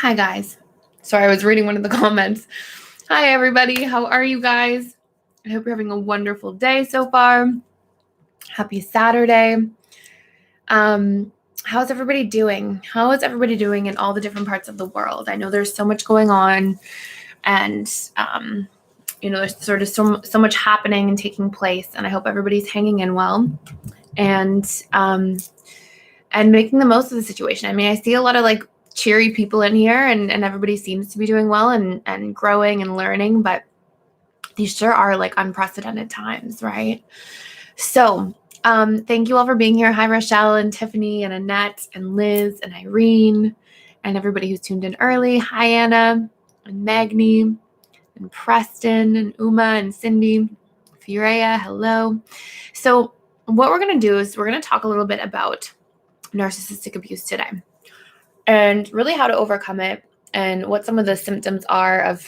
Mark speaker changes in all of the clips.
Speaker 1: Hi, guys. Sorry, I was reading one of the comments. Hi, everybody. How are you guys? I hope you're having a wonderful day so far. Happy Saturday. How's everybody doing? How is everybody doing in all the different parts of the world? I know there's so much going on, and there's sort of so much happening and taking place, and I hope everybody's hanging in well and making the most of the situation. I mean, I see a lot of like cheery people in here, and everybody seems to be doing well and growing and learning, but these sure are like unprecedented times, right? So thank you all for being here. Hi, Rochelle and Tiffany and Annette and Liz and Irene and everybody who's tuned in early. Hi, Anna and Magni and Preston and Uma and Cindy. Furea, hello. So what we're going to do is we're going to talk a little bit about narcissistic abuse today and really how to overcome it and what some of the symptoms are of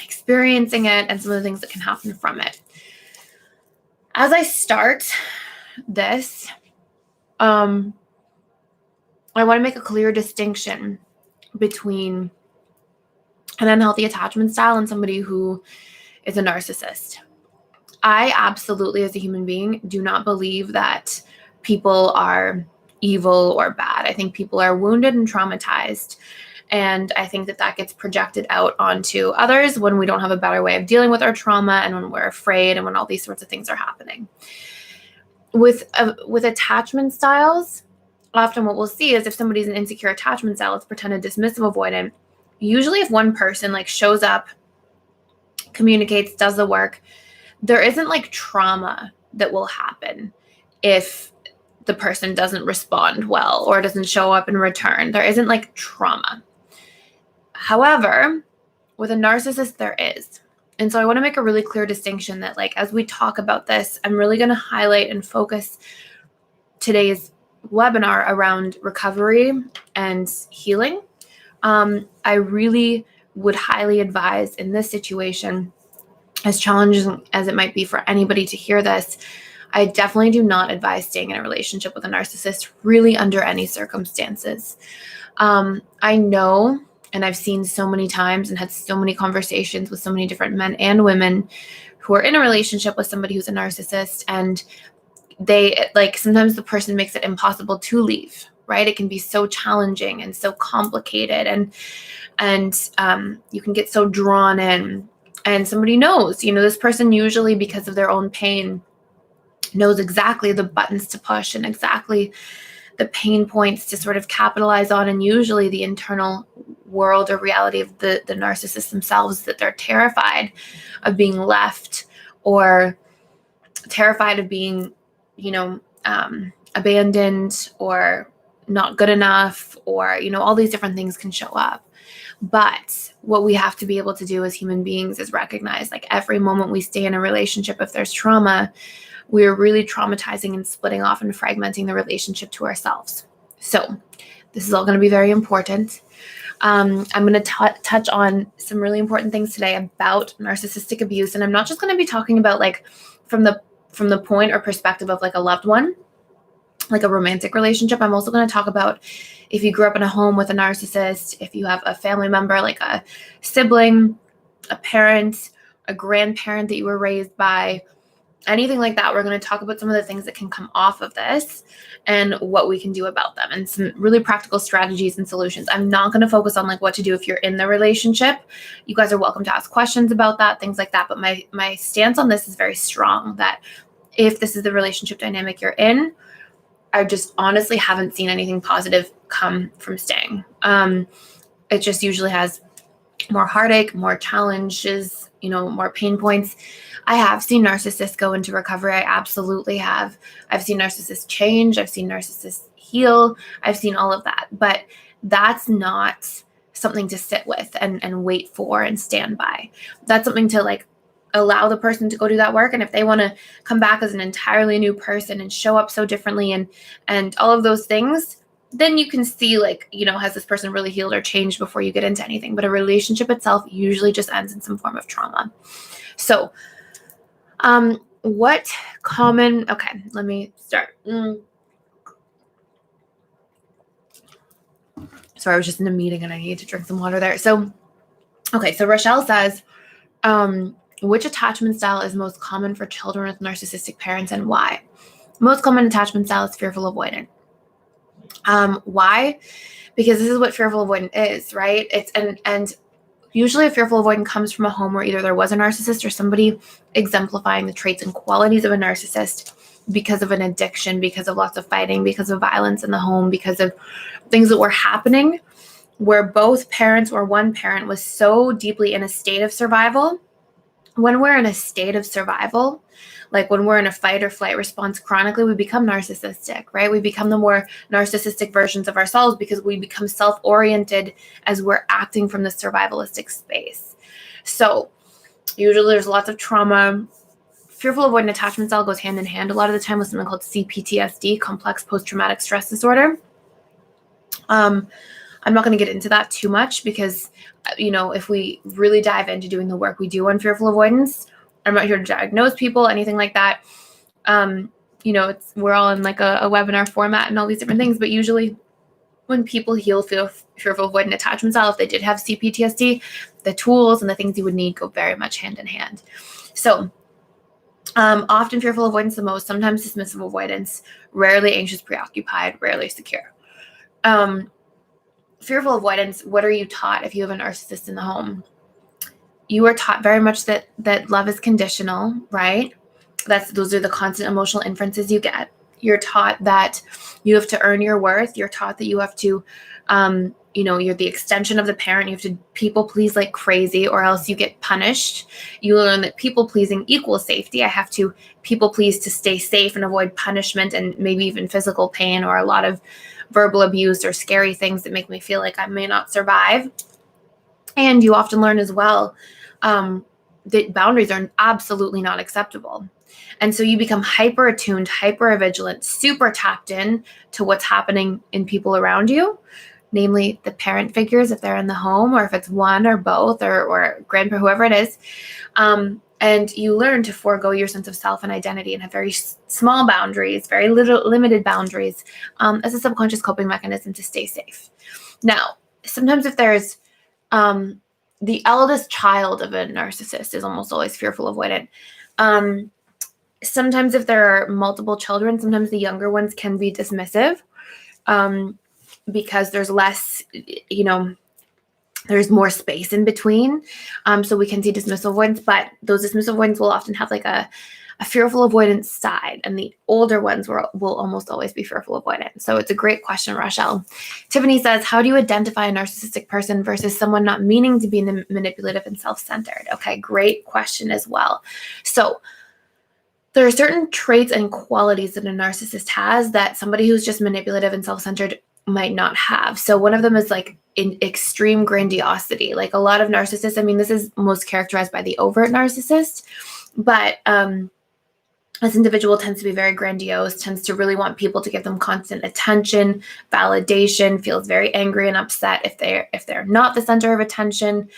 Speaker 1: experiencing it and some of the things that can happen from it. As I start this, I want to make a clear distinction between an unhealthy attachment style and somebody who is a narcissist. I absolutely, as a human being, do not believe that people are evil or bad. I think people are wounded and traumatized. And I think that gets projected out onto others when we don't have a better way of dealing with our trauma and when we're afraid and when all these sorts of things are happening. With attachment styles, often what we'll see is if somebody's an insecure attachment style, it's pretended, dismissive, avoidant. Usually if one person like shows up, communicates, does the work, there isn't like trauma that will happen if the person doesn't respond well or doesn't show up in return. There isn't like trauma. However, with a narcissist, there is. And so I want to make a really clear distinction that like, as we talk about this, I'm really going to highlight and focus today's webinar around recovery and healing. I really would highly advise in this situation, as challenging as it might be for anybody to hear this, I definitely do not advise staying in a relationship with a narcissist, really under any circumstances. I know, and I've seen so many times and had so many conversations with so many different men and women who are in a relationship with somebody who's a narcissist, and they like sometimes the person makes it impossible to leave, right? It can be so challenging and so complicated, and you can get so drawn in. And somebody knows, this person usually, because of their own pain, knows exactly the buttons to push and exactly the pain points to sort of capitalize on, and usually the internal world or reality of the narcissist themselves, that they're terrified of being left or terrified of being, abandoned or not good enough, or, all these different things can show up. But what we have to be able to do as human beings is recognize, like, every moment we stay in a relationship, if there's trauma, we're really traumatizing and splitting off and fragmenting the relationship to ourselves. So this is all going to be very important. I'm going to touch on some really important things today about narcissistic abuse. And I'm not just going to be talking about like from the point or perspective of like a loved one, like a romantic relationship. I'm also going to talk about if you grew up in a home with a narcissist, if you have a family member, like a sibling, a parent, a grandparent that you were raised by, anything like that. We're going to talk about some of the things that can come off of this and what we can do about them, and some really practical strategies and solutions. I'm not going to focus on like what to do if you're in the relationship. You guys are welcome to ask questions about that, things like that. But my stance on this is very strong, that if this is the relationship dynamic you're in, I just honestly haven't seen anything positive come from staying. It just usually has more heartache, more challenges, more pain points. I have seen narcissists go into recovery. I absolutely have. I've seen narcissists change. I've seen narcissists heal. I've seen all of that. But that's not something to sit with and wait for and stand by. That's something to like allow the person to go do that work. And if they want to come back as an entirely new person and show up so differently and all of those things, then you can see like, has this person really healed or changed before you get into anything. But a relationship itself usually just ends in some form of trauma. So okay, let me start. Sorry, I was just in a meeting and I needed to drink some water there. So, okay. So Rochelle says, which attachment style is most common for children with narcissistic parents and why? Most common attachment style is fearful avoidant. Why? Because this is what fearful avoidant is, right? And usually a fearful avoidant comes from a home where either there was a narcissist or somebody exemplifying the traits and qualities of a narcissist because of an addiction, because of lots of fighting, because of violence in the home, because of things that were happening where both parents or one parent was so deeply in a state of survival. When we're in a state of survival, like when we're in a fight or flight response chronically, we become narcissistic, right? We become the more narcissistic versions of ourselves because we become self-oriented as we're acting from the survivalistic space. So usually there's lots of trauma. Fearful avoidant attachment style goes hand in hand a lot of the time with something called CPTSD, complex post-traumatic stress disorder. I'm not going to get into that too much because, if we really dive into doing the work we do on fearful avoidance, I'm not here to diagnose people, anything like that. We're all in like a webinar format and all these different things, but usually when people heal fearful avoidant attachment style, if they did have CPTSD, the tools and the things you would need go very much hand in hand. So often fearful avoidance the most, sometimes dismissive avoidance, rarely anxious preoccupied, rarely secure. Fearful avoidance, what are you taught if you have a narcissist in the home? You are taught very much that love is conditional, right? Those are the constant emotional inferences you get. You're taught that you have to earn your worth. You're taught that you have to, you're the extension of the parent. You have to people please like crazy or else you get punished. You learn that people pleasing equals safety. I have to people please to stay safe and avoid punishment and maybe even physical pain or a lot of verbal abuse or scary things that make me feel like I may not survive. And you often learn as well that boundaries are absolutely not acceptable. And so you become hyper attuned, hyper vigilant, super tapped in to what's happening in people around you, namely the parent figures, if they're in the home or if it's one or both or grandpa, whoever it is. And you learn to forego your sense of self and identity and have very small boundaries, very limited boundaries as a subconscious coping mechanism to stay safe. Now, sometimes if there's the eldest child of a narcissist is almost always fearful avoidant. Sometimes if there are multiple children, sometimes the younger ones can be dismissive because there's less, there's more space in between. So we can see dismissive avoidance, but those dismissive avoidance will often have like a fearful avoidance side, and the older ones will almost always be fearful avoidant. So it's a great question, Rochelle. Tiffany says, how do you identify a narcissistic person versus someone not meaning to be manipulative and self-centered? Okay, great question as well. So there are certain traits and qualities that a narcissist has that somebody who's just manipulative and self-centered might not have. So one of them is like in extreme grandiosity. Like a lot of narcissists, this is most characterized by the overt narcissist, but this individual tends to be very grandiose, tends to really want people to give them constant attention, validation, feels very angry and upset if they're not the center of attention.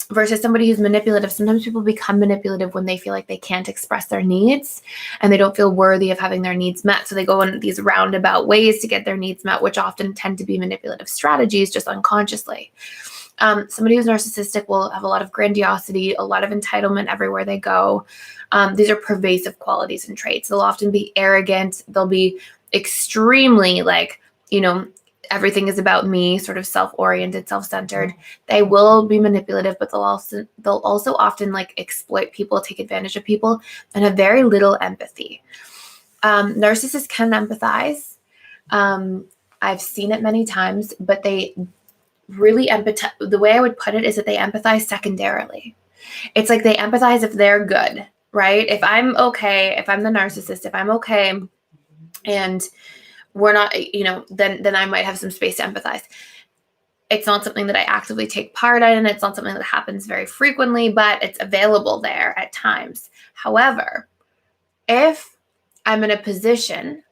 Speaker 1: Versus somebody who's manipulative. Sometimes people become manipulative when they feel like they can't express their needs and they don't feel worthy of having their needs met. So they go in these roundabout ways to get their needs met, which often tend to be manipulative strategies just unconsciously. Somebody who's narcissistic will have a lot of grandiosity, a lot of entitlement everywhere they go. These are pervasive qualities and traits. They'll often be arrogant. They'll be extremely everything is about me, sort of self-oriented, self-centered. They will be manipulative, but they'll also often exploit people, take advantage of people, and have very little empathy. Narcissists can empathize. I've seen it many times, but they really empathize. The way I would put it is that they empathize secondarily. It's like they empathize if they're good, right? If I'm okay, if I'm the narcissist, if I'm okay, and we're not, then I might have some space to empathize. It's not something that I actively take part in. It's not something that happens very frequently, but it's available there at times. However, if I'm in a position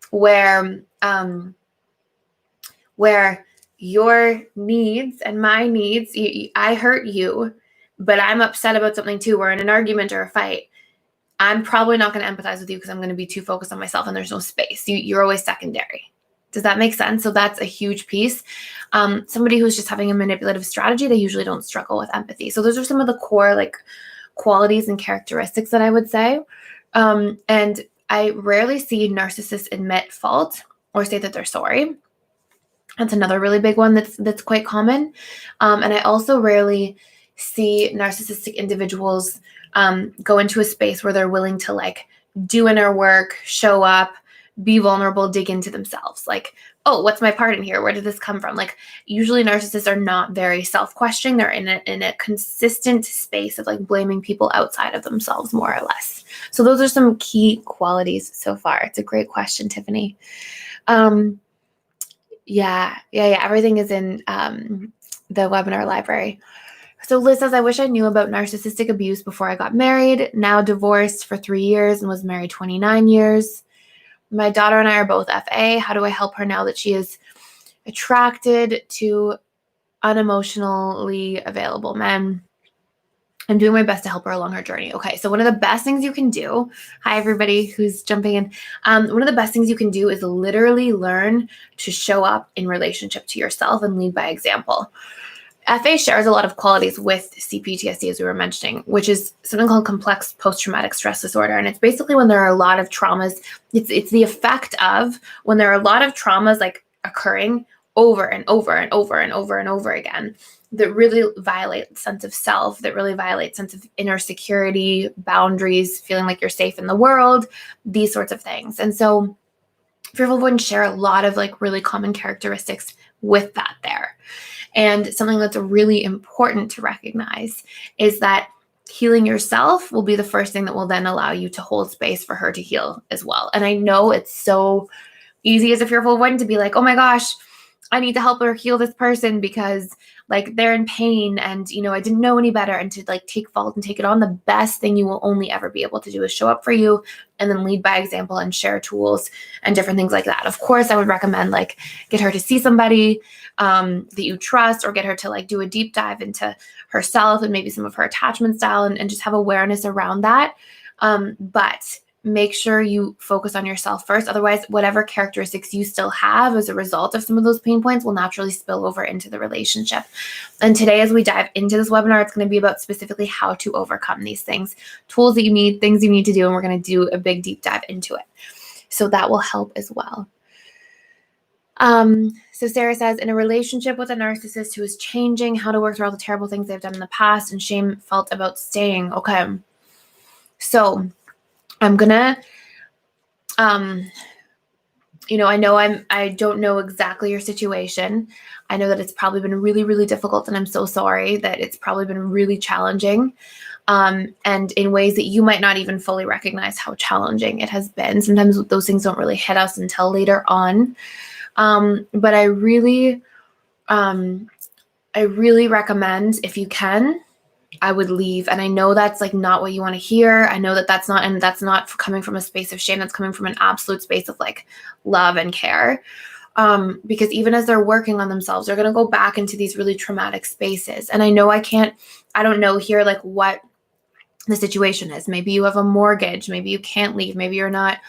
Speaker 1: where your needs and my needs, I hurt you, but I'm upset about something too. We're in an argument or a fight. I'm probably not going to empathize with you because I'm going to be too focused on myself and there's no space. You're always secondary. Does that make sense? So that's a huge piece. Somebody who's just having a manipulative strategy, they usually don't struggle with empathy. So those are some of the core like qualities and characteristics that I would say. And I rarely see narcissists admit fault or say that they're sorry. That's another really big one that's quite common. And I also rarely see narcissistic individuals go into a space where they're willing to like do inner work, show up, be vulnerable, dig into themselves. Like, oh, what's my part in here? Where did this come from? Like, usually narcissists are not very self-questioning. They're in a consistent space of like blaming people outside of themselves, more or less. So those are some key qualities so far. It's a great question, Tiffany. Yeah. Everything is in the webinar library. So Liz says, I wish I knew about narcissistic abuse before I got married. Now divorced for 3 years and was married 29 years. My daughter and I are both FA. How do I help her now that she is attracted to unemotionally available men? I'm doing my best to help her along her journey. Okay, so one of the best things you can do, hi everybody who's jumping in, one of the best things you can do is literally learn to show up in relationship to yourself and lead by example. FA shares a lot of qualities with CPTSD, as we were mentioning, which is something called complex post-traumatic stress disorder. And it's basically when there are a lot of traumas, it's the effect of when there are a lot of traumas like occurring over and over and over and over and over again that really violate sense of self, that really violate sense of inner security, boundaries, feeling like you're safe in the world, these sorts of things. And so fearful avoidants share a lot of like really common characteristics with that there. And something that's really important to recognize is that healing yourself will be the first thing that will then allow you to hold space for her to heal as well. And I know it's so easy as a fearful avoidant to be like, oh my gosh, I need to help her heal this person because like they're in pain and, you know, I didn't know any better, and to like take fault and take it on. The best thing you will only ever be able to do is show up for you and then lead by example and share tools and different things like that. Of course, I would recommend like get her to see somebody that you trust, or get her to like do a deep dive into herself and maybe some of her attachment style and just have awareness around that. But make sure you focus on yourself first. Otherwise, whatever characteristics you still have as a result of some of those pain points will naturally spill over into the relationship. And today, as we dive into this webinar, it's going to be about specifically how to overcome these things, tools that you need, things you need to do, and we're going to do a big deep dive into it. So that will help as well. So Sarah says, in a relationship with a narcissist who is changing, how to work through all the terrible things they've done in the past and shame felt about staying. Okay. So I'm gonna, you know, I don't know exactly your situation. I know that it's probably been really, really difficult, and I'm so sorry that it's probably been really challenging. And in ways that you might not even fully recognize how challenging it has been. Sometimes those things don't really hit us until later on. But I really recommend, if you can, I would leave. And I know that's like not what you want to hear. I know that that's not coming from a space of shame. That's coming from an absolute space of like love and care. Because even as they're working on themselves, they're going to go back into these really traumatic spaces. And I know I don't know here like what the situation is. Maybe you have a mortgage. Maybe you can't leave. Maybe you're not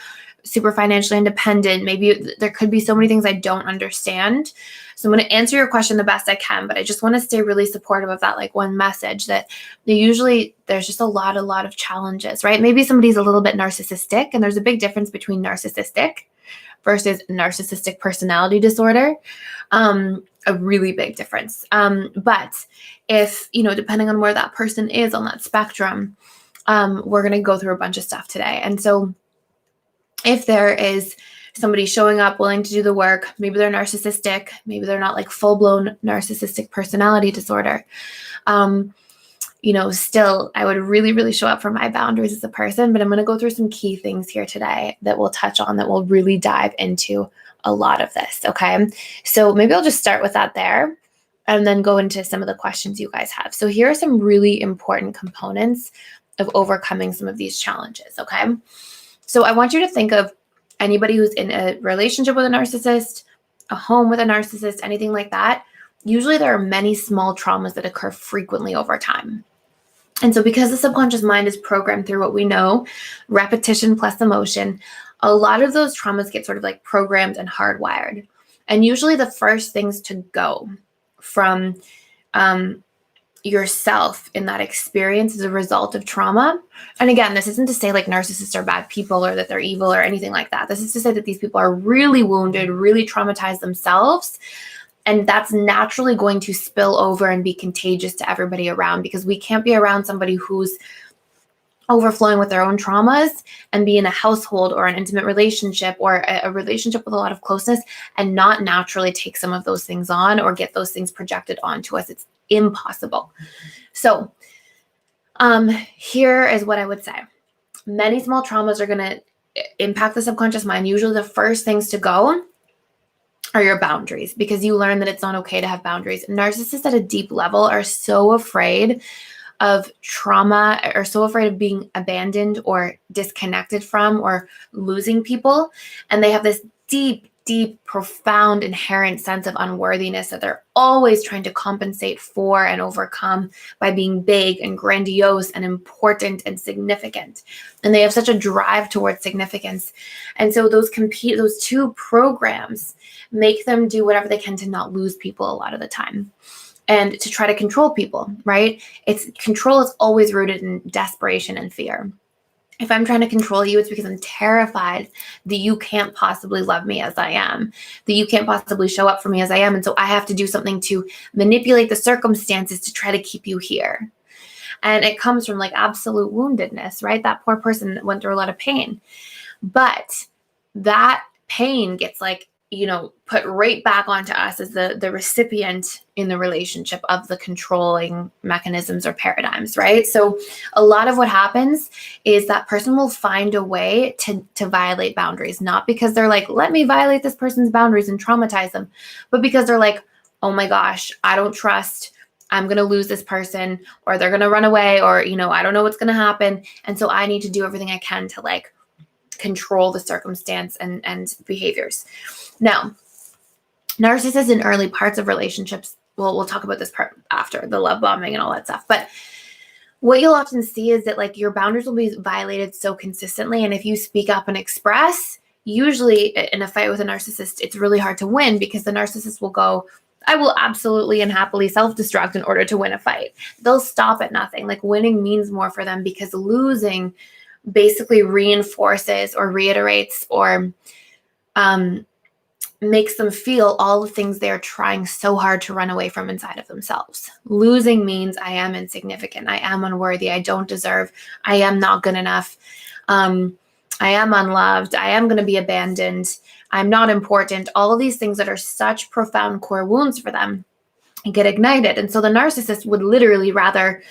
Speaker 1: super financially independent. Maybe there could be so many things I don't understand. So I'm going to answer your question the best I can, but I just want to stay really supportive of that like one message that usually there's just a lot of challenges, right? Maybe somebody's a little bit narcissistic, and there's a big difference between narcissistic versus narcissistic personality disorder. A really big difference. But if, you know, depending on where that person is on that spectrum, we're going to go through a bunch of stuff today. And so if there is somebody showing up willing to do the work, maybe they're narcissistic, maybe they're not like full-blown narcissistic personality disorder. You know, still, I would really, really show up for my boundaries as a person, but I'm going to go through some key things here today that we'll touch on, that will really dive into a lot of this. Okay. So maybe I'll just start with that there and then go into some of the questions you guys have. So here are some really important components of overcoming some of these challenges. Okay. So I want you to think of anybody who's in a relationship with a narcissist, a home with a narcissist, anything like that. Usually there are many small traumas that occur frequently over time. And so because the subconscious mind is programmed through what we know, repetition plus emotion, a lot of those traumas get sort of like programmed and hardwired. And usually the first things to go from yourself in that experience as a result of trauma. And again, this isn't to say like narcissists are bad people or that they're evil or anything like that. This is to say that these people are really wounded, really traumatized themselves. And that's naturally going to spill over and be contagious to everybody around, because we can't be around somebody who's overflowing with their own traumas and be in a household or an intimate relationship or a relationship with a lot of closeness and not naturally take some of those things on or get those things projected onto us. It's impossible. So here is what I would say. Many small traumas are going to impact the subconscious mind. Usually the first things to go are your boundaries, because you learn that it's not okay to have boundaries. Narcissists at a deep level are so afraid of trauma, or so afraid of being abandoned or disconnected from or losing people. And they have this deep, profound, inherent sense of unworthiness that they're always trying to compensate for and overcome by being big and grandiose and important and significant. And they have such a drive towards significance. And so those two programs make them do whatever they can to not lose people a lot of the time, and to try to control people, right? Control is always rooted in desperation and fear. If I'm trying to control you, it's because I'm terrified that you can't possibly love me as I am, that you can't possibly show up for me as I am. And so I have to do something to manipulate the circumstances to try to keep you here. And it comes from like absolute woundedness, right? That poor person went through a lot of pain. But that pain gets put right back onto us as the recipient in the relationship of the controlling mechanisms or paradigms, right? So a lot of what happens is that person will find a way to violate boundaries, not because they're like, let me violate this person's boundaries and traumatize them, but because they're like, oh my gosh, I don't trust, I'm going to lose this person, or they're going to run away, or, I don't know what's going to happen. And so I need to do everything I can to like control the circumstance and behaviors. Now, narcissists in early parts of relationships, we'll talk about this part after, the love bombing and all that stuff. But what you'll often see is that like your boundaries will be violated so consistently. And if you speak up and express, usually in a fight with a narcissist, it's really hard to win, because the narcissist will go, I will absolutely and happily self-destruct in order to win a fight. They'll stop at nothing. Like winning means more for them, because losing basically reinforces or reiterates or makes them feel all the things they're trying so hard to run away from inside of themselves. Losing means I am insignificant, I am unworthy, I don't deserve, I am not good enough, I am unloved, I am going to be abandoned, I'm not important. All of these things that are such profound core wounds for them get ignited. And so the narcissist would literally rather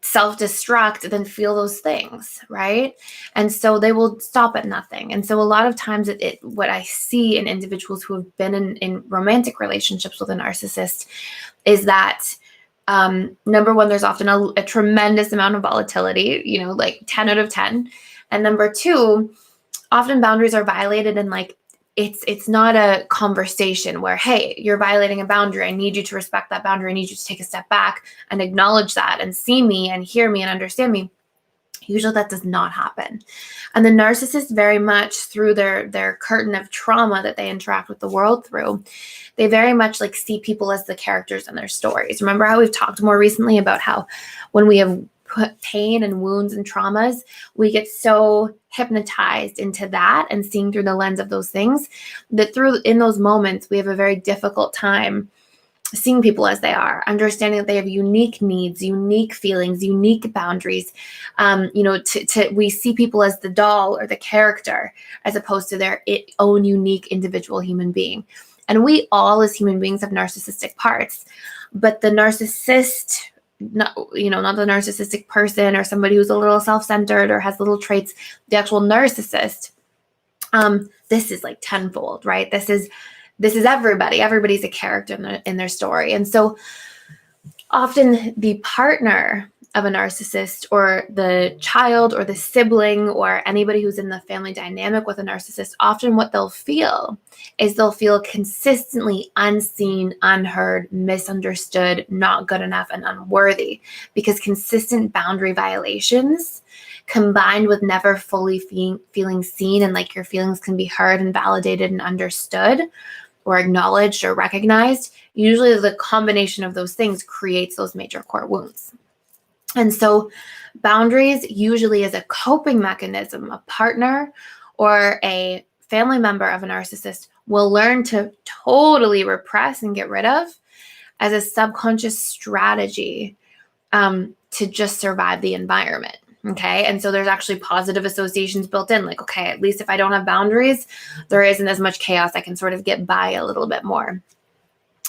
Speaker 1: self-destruct than feel those things, right? And so they will stop at nothing. And so a lot of times what I see in individuals who have been in romantic relationships with a narcissist is that number one, there's often a tremendous amount of volatility, like 10 out of 10. And number two, often boundaries are violated, and like it's not a conversation where, hey, you're violating a boundary, I need you to respect that boundary, I need you to take a step back and acknowledge that and see me and hear me and understand me. Usually that does not happen. And the narcissist, very much through their curtain of trauma that they interact with the world through, they very much like see people as the characters in their stories. Remember how we've talked more recently about how when we have pain and wounds and traumas, we get so hypnotized into that and seeing through the lens of those things that in those moments, we have a very difficult time seeing people as they are, understanding that they have unique needs, unique feelings, unique boundaries. We see people as the doll or the character as opposed to their own unique individual human being. And we all as human beings have narcissistic parts, but the narcissist, not the narcissistic person or somebody who's a little self-centered or has little traits, the actual narcissist, this is like tenfold, right? This is everybody. Everybody's a character in their story. And so often the partner of a narcissist, or the child or the sibling or anybody who's in the family dynamic with a narcissist, often what they'll feel is they'll feel consistently unseen, unheard, misunderstood, not good enough, and unworthy, because consistent boundary violations combined with never fully feeling seen and like your feelings can be heard and validated and understood or acknowledged or recognized, usually the combination of those things creates those major core wounds. And so boundaries usually is a coping mechanism. A partner or a family member of a narcissist will learn to totally repress and get rid of as a subconscious strategy to just survive the environment. Okay. And so there's actually positive associations built in, like, okay, at least if I don't have boundaries, there isn't as much chaos. I can sort of get by a little bit more.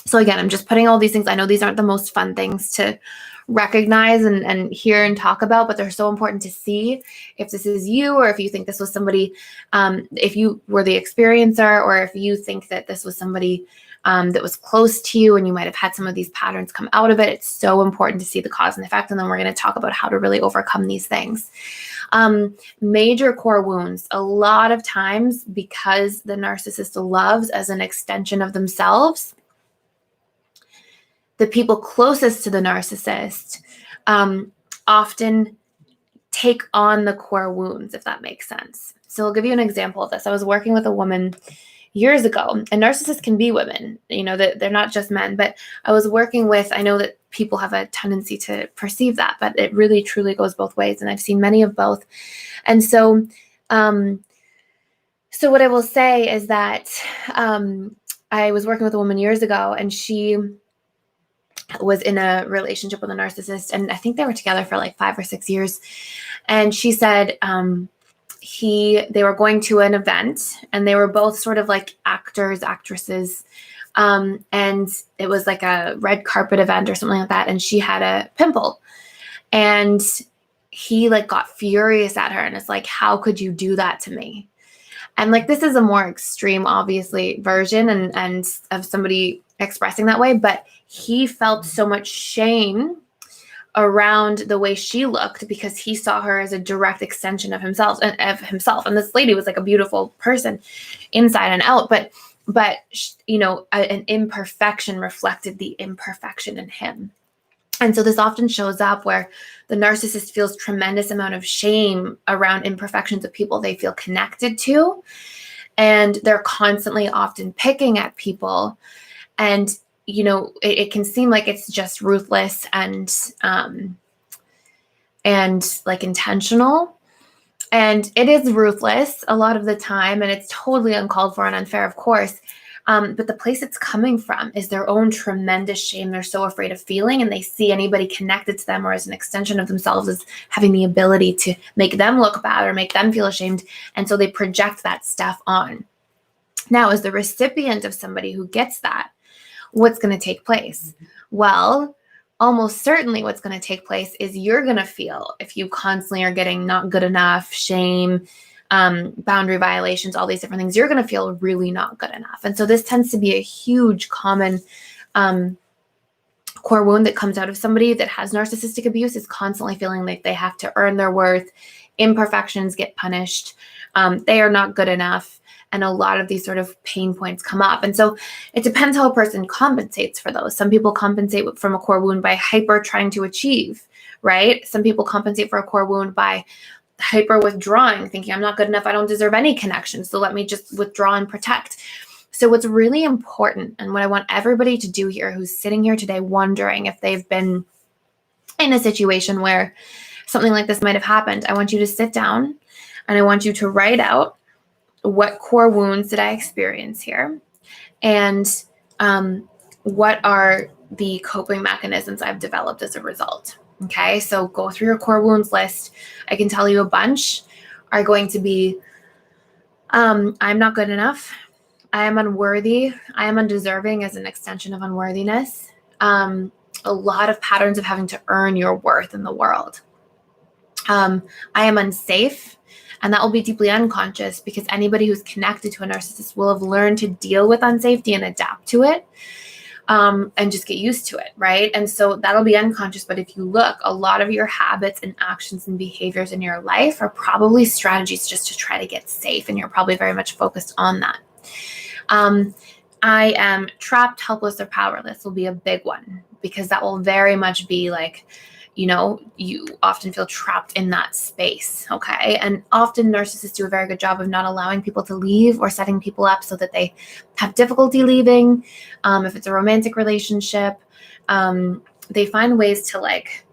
Speaker 1: So again, I'm just putting all these things. I know these aren't the most fun things to recognize and hear and talk about, but they're so important to see if this is you, or if you think this was somebody, if you were the experiencer, or if you think that this was somebody that was close to you and you might have had some of these patterns come out of it. It's so important to see the cause and effect. And then we're going to talk about how to really overcome these things. Major core wounds, a lot of times because the narcissist loves as an extension of themselves, the people closest to the narcissist often take on the core wounds, if that makes sense. So I'll give you an example of this. I was working with a woman years ago, and narcissists can be women, that they're not just men, but I was working with, I know that people have a tendency to perceive that, but it really truly goes both ways. And I've seen many of both. And so, so what I will say is that I was working with a woman years ago, and she was in a relationship with a narcissist, and I think they were together for like 5 or 6 years. And she said they were going to an event, and they were both sort of like actors, actresses, and it was like a red carpet event or something like that, and she had a pimple, and he like got furious at her, and it's like, how could you do that to me? And like, this is a more extreme, obviously, version and of somebody expressing that way, but he felt so much shame around the way she looked because he saw her as a direct extension of himself. And this lady was like a beautiful person inside and out, but an imperfection reflected the imperfection in him. And so this often shows up where the narcissist feels tremendous amount of shame around imperfections of people they feel connected to. And they're constantly often picking at people. And, it can seem like it's just ruthless and like intentional. And it is ruthless a lot of the time. And it's totally uncalled for and unfair, of course. But the place it's coming from is their own tremendous shame they're so afraid of feeling, and they see anybody connected to them or as an extension of themselves as having the ability to make them look bad or make them feel ashamed. And so they project that stuff on. Now, as the recipient of somebody who gets that, what's going to take place? Well, almost certainly what's going to take place is you're going to feel, if you constantly are getting not good enough, shame, boundary violations, all these different things, you're going to feel really not good enough. And so this tends to be a huge common core wound that comes out of somebody that has narcissistic abuse, is constantly feeling like they have to earn their worth, imperfections get punished, they are not good enough. And a lot of these sort of pain points come up. And so it depends how a person compensates for those. Some people compensate from a core wound by hyper trying to achieve, right? Some people compensate for a core wound by hyper withdrawing, thinking I'm not good enough, I don't deserve any connection, so let me just withdraw and protect. So what's really important, and what I want everybody to do here who's sitting here today wondering if they've been in a situation where something like this might have happened, I want you to sit down and I want you to write out, what core wounds did I experience here? And what are the coping mechanisms I've developed as a result? Okay, so go through your core wounds list. I can tell you a bunch are going to be, I'm not good enough. I am unworthy. I am undeserving as an extension of unworthiness. A lot of patterns of having to earn your worth in the world. I am unsafe. And that will be deeply unconscious because anybody who's connected to a narcissist will have learned to deal with unsafety and adapt to it. and just get used to it, right? And so that'll be unconscious. But if you look, a lot of your habits and actions and behaviors in your life are probably strategies just to try to get safe. And you're probably very much focused on that. I am trapped, helpless, or powerless will be a big one, because that will very much be like, you often feel trapped in that space, okay? And often narcissists do a very good job of not allowing people to leave or setting people up so that they have difficulty leaving. If it's a romantic relationship, they find ways to like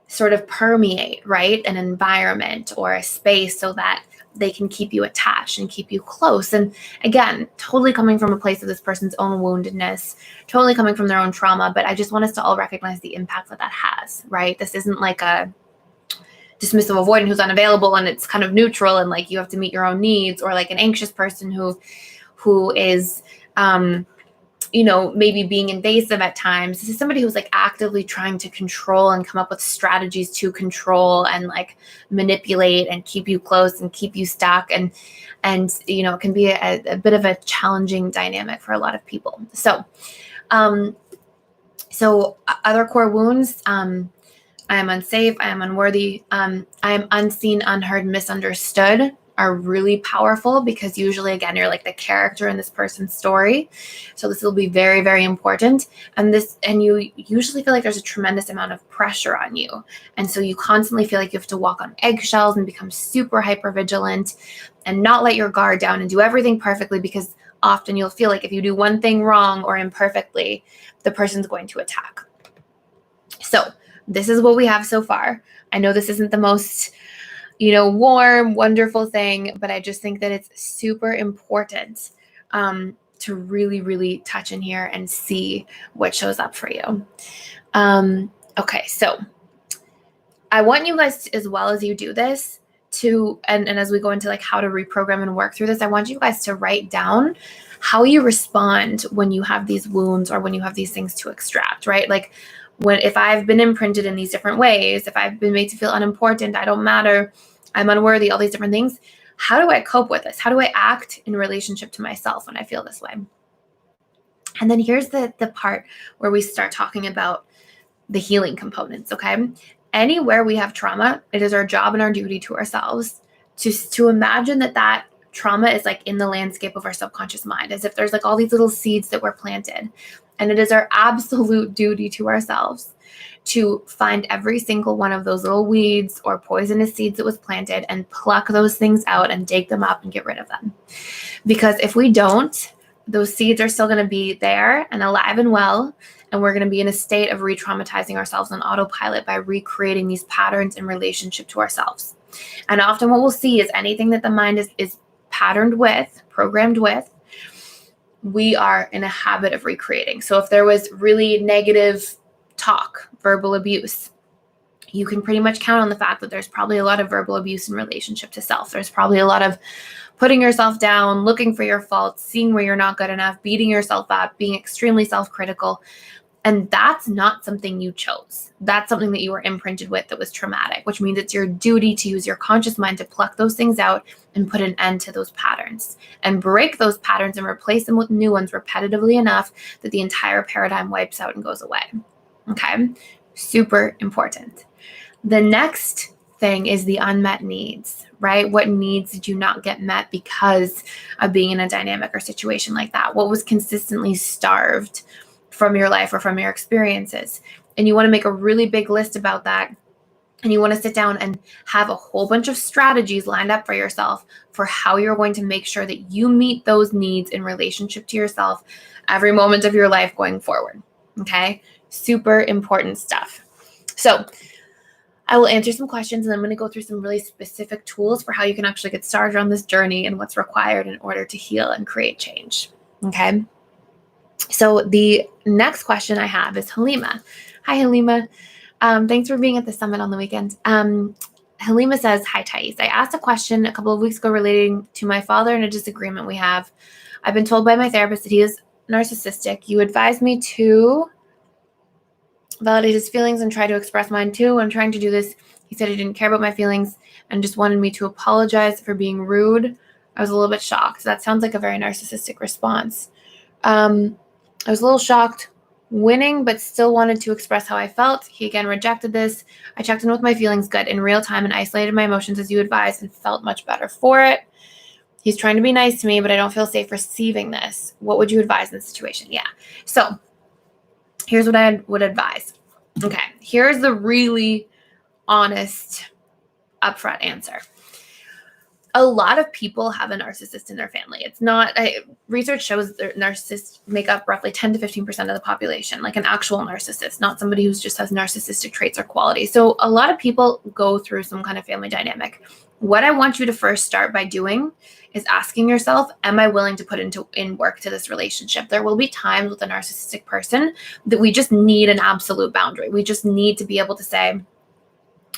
Speaker 1: sort of permeate, right, an environment or a space so that they can keep you attached and keep you close. And again, totally coming from a place of this person's own woundedness, totally coming from their own trauma. But I just want us to all recognize the impact that has, right? This isn't like a dismissive avoidant who's unavailable and it's kind of neutral and like you have to meet your own needs, or like an anxious person who is, maybe being invasive at times. This is somebody who's like actively trying to control and come up with strategies to control and like manipulate and keep you close and keep you stuck. And it can be a bit of a challenging dynamic for a lot of people. So other core wounds, I am unsafe, I am unworthy, I am unseen, unheard, misunderstood, are really powerful, because usually, again, you're like the character in this person's story. So this will be very, very important. And you usually feel like there's a tremendous amount of pressure on you. And so you constantly feel like you have to walk on eggshells and become super hyper vigilant and not let your guard down and do everything perfectly, because often you'll feel like if you do one thing wrong or imperfectly, the person's going to attack. So this is what we have so far. I know this isn't the most warm, wonderful thing, but I just think that it's super important to really, really touch in here and see what shows up for you. Okay, so I want you guys, as well as you do this, and as we go into like how to reprogram and work through this, I want you guys to write down how you respond when you have these wounds or when you have these things to extract, right? Like if I've been imprinted in these different ways, if I've been made to feel unimportant, I don't matter, I'm unworthy, all these different things, how do I cope with this? How do I act in relationship to myself when I feel this way? And then here's the part where we start talking about the healing components, okay? Anywhere we have trauma, it is our job and our duty to ourselves to imagine that trauma is like in the landscape of our subconscious mind, as if there's like all these little seeds that were planted. And it is our absolute duty to ourselves to find every single one of those little weeds or poisonous seeds that was planted and pluck those things out and dig them up and get rid of them. Because if we don't, those seeds are still going to be there and alive and well, and we're going to be in a state of re-traumatizing ourselves on autopilot by recreating these patterns in relationship to ourselves. And often what we'll see is anything that the mind is patterned with, programmed with, we are in a habit of recreating. So if there was really negative talk, verbal abuse, you can pretty much count on the fact that there's probably a lot of verbal abuse in relationship to self. There's probably a lot of putting yourself down, looking for your faults, seeing where you're not good enough, beating yourself up, being extremely self-critical. And that's not something you chose. That's something that you were imprinted with that was traumatic, which means it's your duty to use your conscious mind to pluck those things out and put an end to those patterns and break those patterns and replace them with new ones repetitively enough that the entire paradigm wipes out and goes away. Okay? Super important. The next thing is the unmet needs, right? What needs did you not get met because of being in a dynamic or situation like that? What was consistently starved from your life or from your experiences? And you want to make a really big list about that. And you want to sit down and have a whole bunch of strategies lined up for yourself for how you're going to make sure that you meet those needs in relationship to yourself every moment of your life going forward. Okay? Super important stuff. So I will answer some questions, and I'm going to go through some really specific tools for how you can actually get started on this journey and what's required in order to heal and create change. Okay? So the next question I have is Halima. Hi, Halima. Thanks for being at the summit on the weekend. Halima says, hi, Thais. I asked a question a couple of weeks ago relating to my father and a disagreement we have. I've been told by my therapist that he is narcissistic. You advised me to validate his feelings and try to express mine too. I'm trying to do this. He said he didn't care about my feelings and just wanted me to apologize for being rude. I was a little bit shocked. That sounds like a very narcissistic response. I was a little shocked. winning, but still wanted to express how I felt. He again rejected this. I checked in with my feelings good in real time and isolated my emotions as you advised and felt much better for it. He's trying to be nice to me, but I don't feel safe receiving this. What would you advise in this situation? Yeah. So here's what I would advise. Okay. Here's the really honest, upfront answer. A lot of people have a narcissist in their family. It's not, research shows that narcissists make up roughly 10 to 15% of the population, like an actual narcissist, not somebody who just has narcissistic traits or qualities. So a lot of people go through some kind of family dynamic. What I want you to first start by doing is asking yourself, am I willing to put in work to this relationship? There will be times with a narcissistic person that we just need an absolute boundary. We just need to be able to say,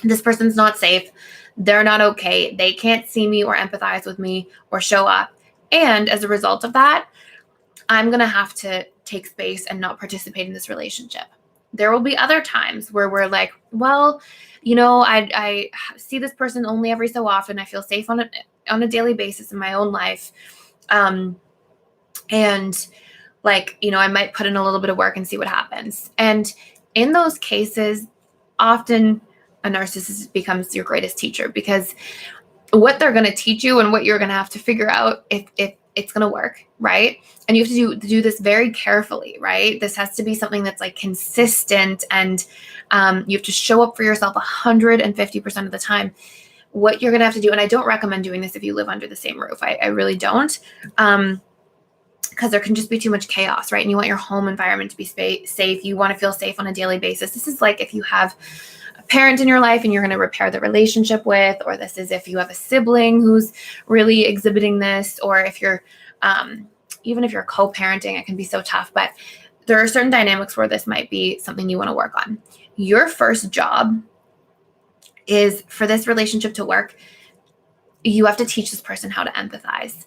Speaker 1: this person's not safe. They're not okay. They can't see me or empathize with me or show up. And as a result of that, I'm going to have to take space and not participate in this relationship. There will be other times where we're like, well, I see this person only every so often. I feel safe on a daily basis in my own life. And I might put in a little bit of work and see what happens. And in those cases, often a narcissist becomes your greatest teacher, because what they're going to teach you and what you're going to have to figure out if it's going to work, right? And you have to do this very carefully, right? This has to be something that's like consistent, and you have to show up for yourself 150% of the time. What you're going to have to do, and I don't recommend doing this if you live under the same roof. I really don't, because there can just be too much chaos, right? And you want your home environment to be safe. You want to feel safe on a daily basis. This is like if you have parent in your life and you're going to repair the relationship with, or this is if you have a sibling who's really exhibiting this, or if you're, even if you're co-parenting, it can be so tough, but there are certain dynamics where this might be something you want to work on. Your first job is, for this relationship to work, you have to teach this person how to empathize.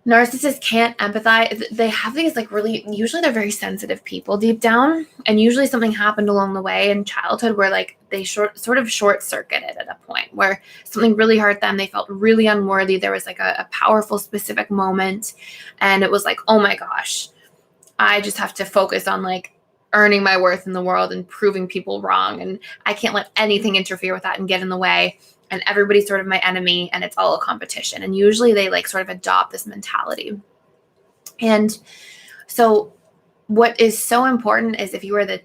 Speaker 1: Narcissists can't empathize. They have these usually they're very sensitive people deep down. And usually something happened along the way in childhood where they sort of short circuited at a point where something really hurt them. They felt really unworthy. There was a powerful specific moment. And it was like, oh my gosh, I just have to focus on earning my worth in the world and proving people wrong. And I can't let anything interfere with that and get in the way. And everybody's sort of my enemy, and it's all a competition. And usually they sort of adopt this mentality. And so what is so important is, if you are the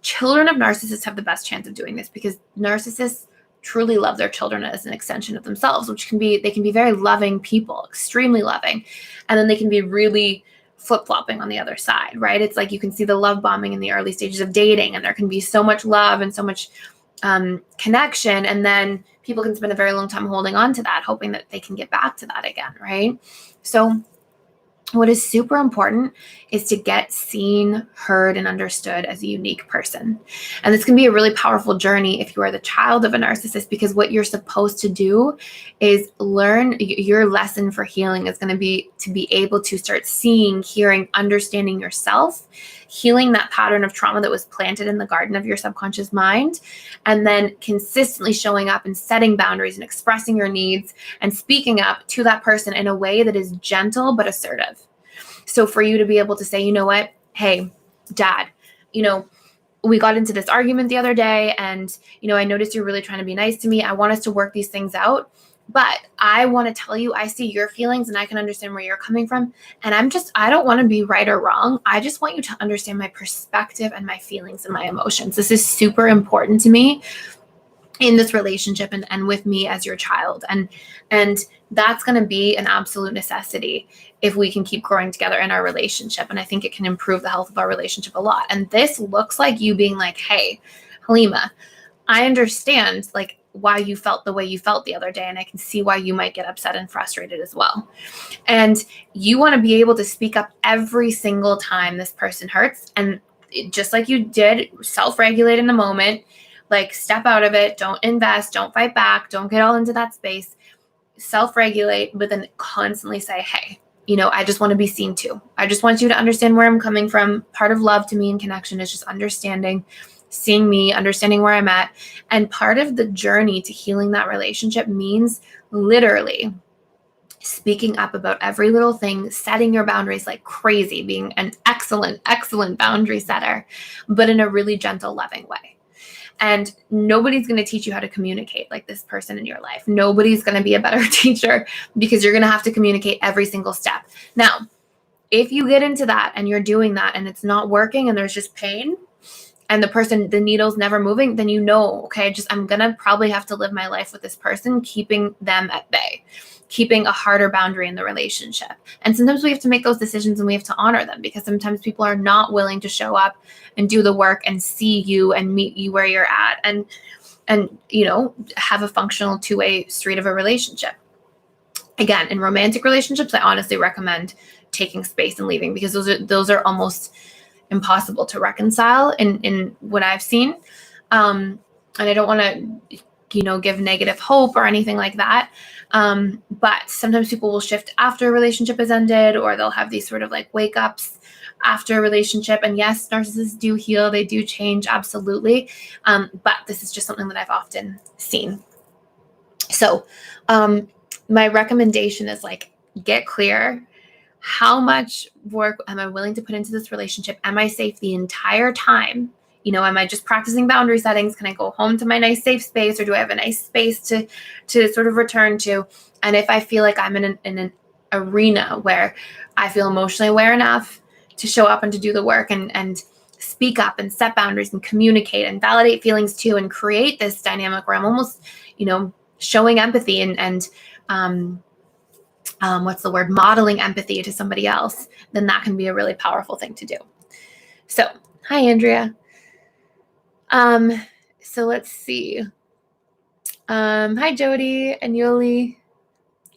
Speaker 1: children of narcissists have the best chance of doing this, because narcissists truly love their children as an extension of themselves, they can be very loving people, extremely loving. And then they can be really flip-flopping on the other side, right? It's like you can see the love bombing in the early stages of dating, and there can be so much love and so much connection, and then people can spend a very long time holding on to that, hoping that they can get back to that again, right? So what is super important is to get seen, heard, and understood as a unique person. And this can be a really powerful journey if you are the child of a narcissist, because what you're supposed to do is learn. Your lesson for healing is going to be to be able to start seeing, hearing, understanding yourself, healing that pattern of trauma that was planted in the garden of your subconscious mind, and then consistently showing up and setting boundaries and expressing your needs and speaking up to that person in a way that is gentle but assertive. So for you to be able to say, you know what, hey, Dad, we got into this argument the other day, and, I noticed you're really trying to be nice to me. I want us to work these things out. But I want to tell you, I see your feelings and I can understand where you're coming from. And I don't want to be right or wrong. I just want you to understand my perspective and my feelings and my emotions. This is super important to me in this relationship and with me as your child. And that's going to be an absolute necessity if we can keep growing together in our relationship. And I think it can improve the health of our relationship a lot. And this looks like you being like, hey, Halima, I understand why you felt the way you felt the other day. And I can see why you might get upset and frustrated as well. And you want to be able to speak up every single time this person hurts. And just like you did, self-regulate in the moment, step out of it, don't invest, don't fight back, don't get all into that space, self-regulate, but then constantly say, hey, I just want to be seen too. I just want you to understand where I'm coming from. Part of love to me and connection is just understanding, seeing me, understanding where I'm at. And part of the journey to healing that relationship means literally speaking up about every little thing, setting your boundaries like crazy, being an excellent, excellent boundary setter, but in a really gentle, loving way. And nobody's going to teach you how to communicate like this person in your life. Nobody's going to be a better teacher because you're going to have to communicate every single step. Now, if you get into that and you're doing that and it's not working and there's just pain and the needle's never moving, then okay, I'm going to probably have to live my life with this person, keeping them at bay, keeping a harder boundary in the relationship. And sometimes we have to make those decisions and we have to honor them, because sometimes people are not willing to show up and do the work and see you and meet you where you're at and have a functional two-way street of a relationship. Again, in romantic relationships, I honestly recommend taking space and leaving, because those are almost impossible to reconcile in what I've seen. And I don't want to, give negative hope or anything like that. But sometimes people will shift after a relationship has ended, or they'll have these sort of like wake ups after a relationship. And yes, narcissists do heal. They do change. Absolutely. But this is just something that I've often seen. So, my recommendation is like, get clear. How much work am I willing to put into this relationship? Am I safe the entire time? Am I just practicing boundary settings? Can I go home to my nice safe space, or do I have a nice space to sort of return to? And if I feel like I'm in an arena where I feel emotionally aware enough to show up and to do the work and speak up and set boundaries and communicate and validate feelings too, and create this dynamic where I'm almost, showing empathy and modeling empathy to somebody else, then that can be a really powerful thing to do. So, hi, Andrea. So let's see. Hi, Jody and Yoli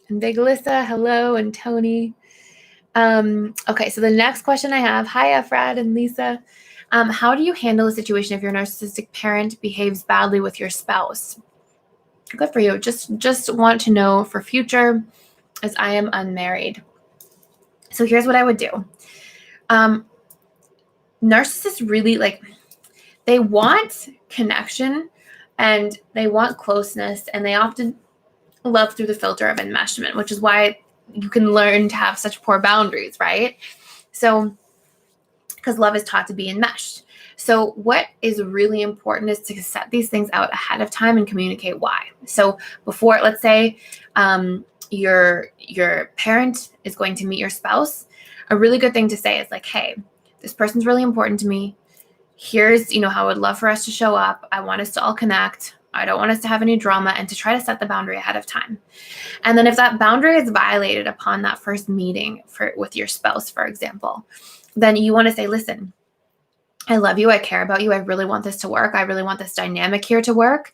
Speaker 1: and Big Alyssa. Hello, and Tony. Okay, so the next question I have, hi, Efrad and Lisa. How do you handle a situation if your narcissistic parent behaves badly with your spouse? Good for you. Just want to know for future, as I am unmarried. So here's what I would do. Narcissists really they want connection and they want closeness, and they often love through the filter of enmeshment, which is why you can learn to have such poor boundaries, right? So, because love is taught to be enmeshed. So what is really important is to set these things out ahead of time and communicate why. So before, let's say, your parent is going to meet your spouse, a really good thing to say is like, hey, this person's really important to me. Here's, how I would love for us to show up. I want us to all connect. I don't want us to have any drama, and to try to set the boundary ahead of time. And then if that boundary is violated upon that first meeting with your spouse, for example, then you want to say, listen, I love you. I care about you. I really want this to work. I really want this dynamic here to work.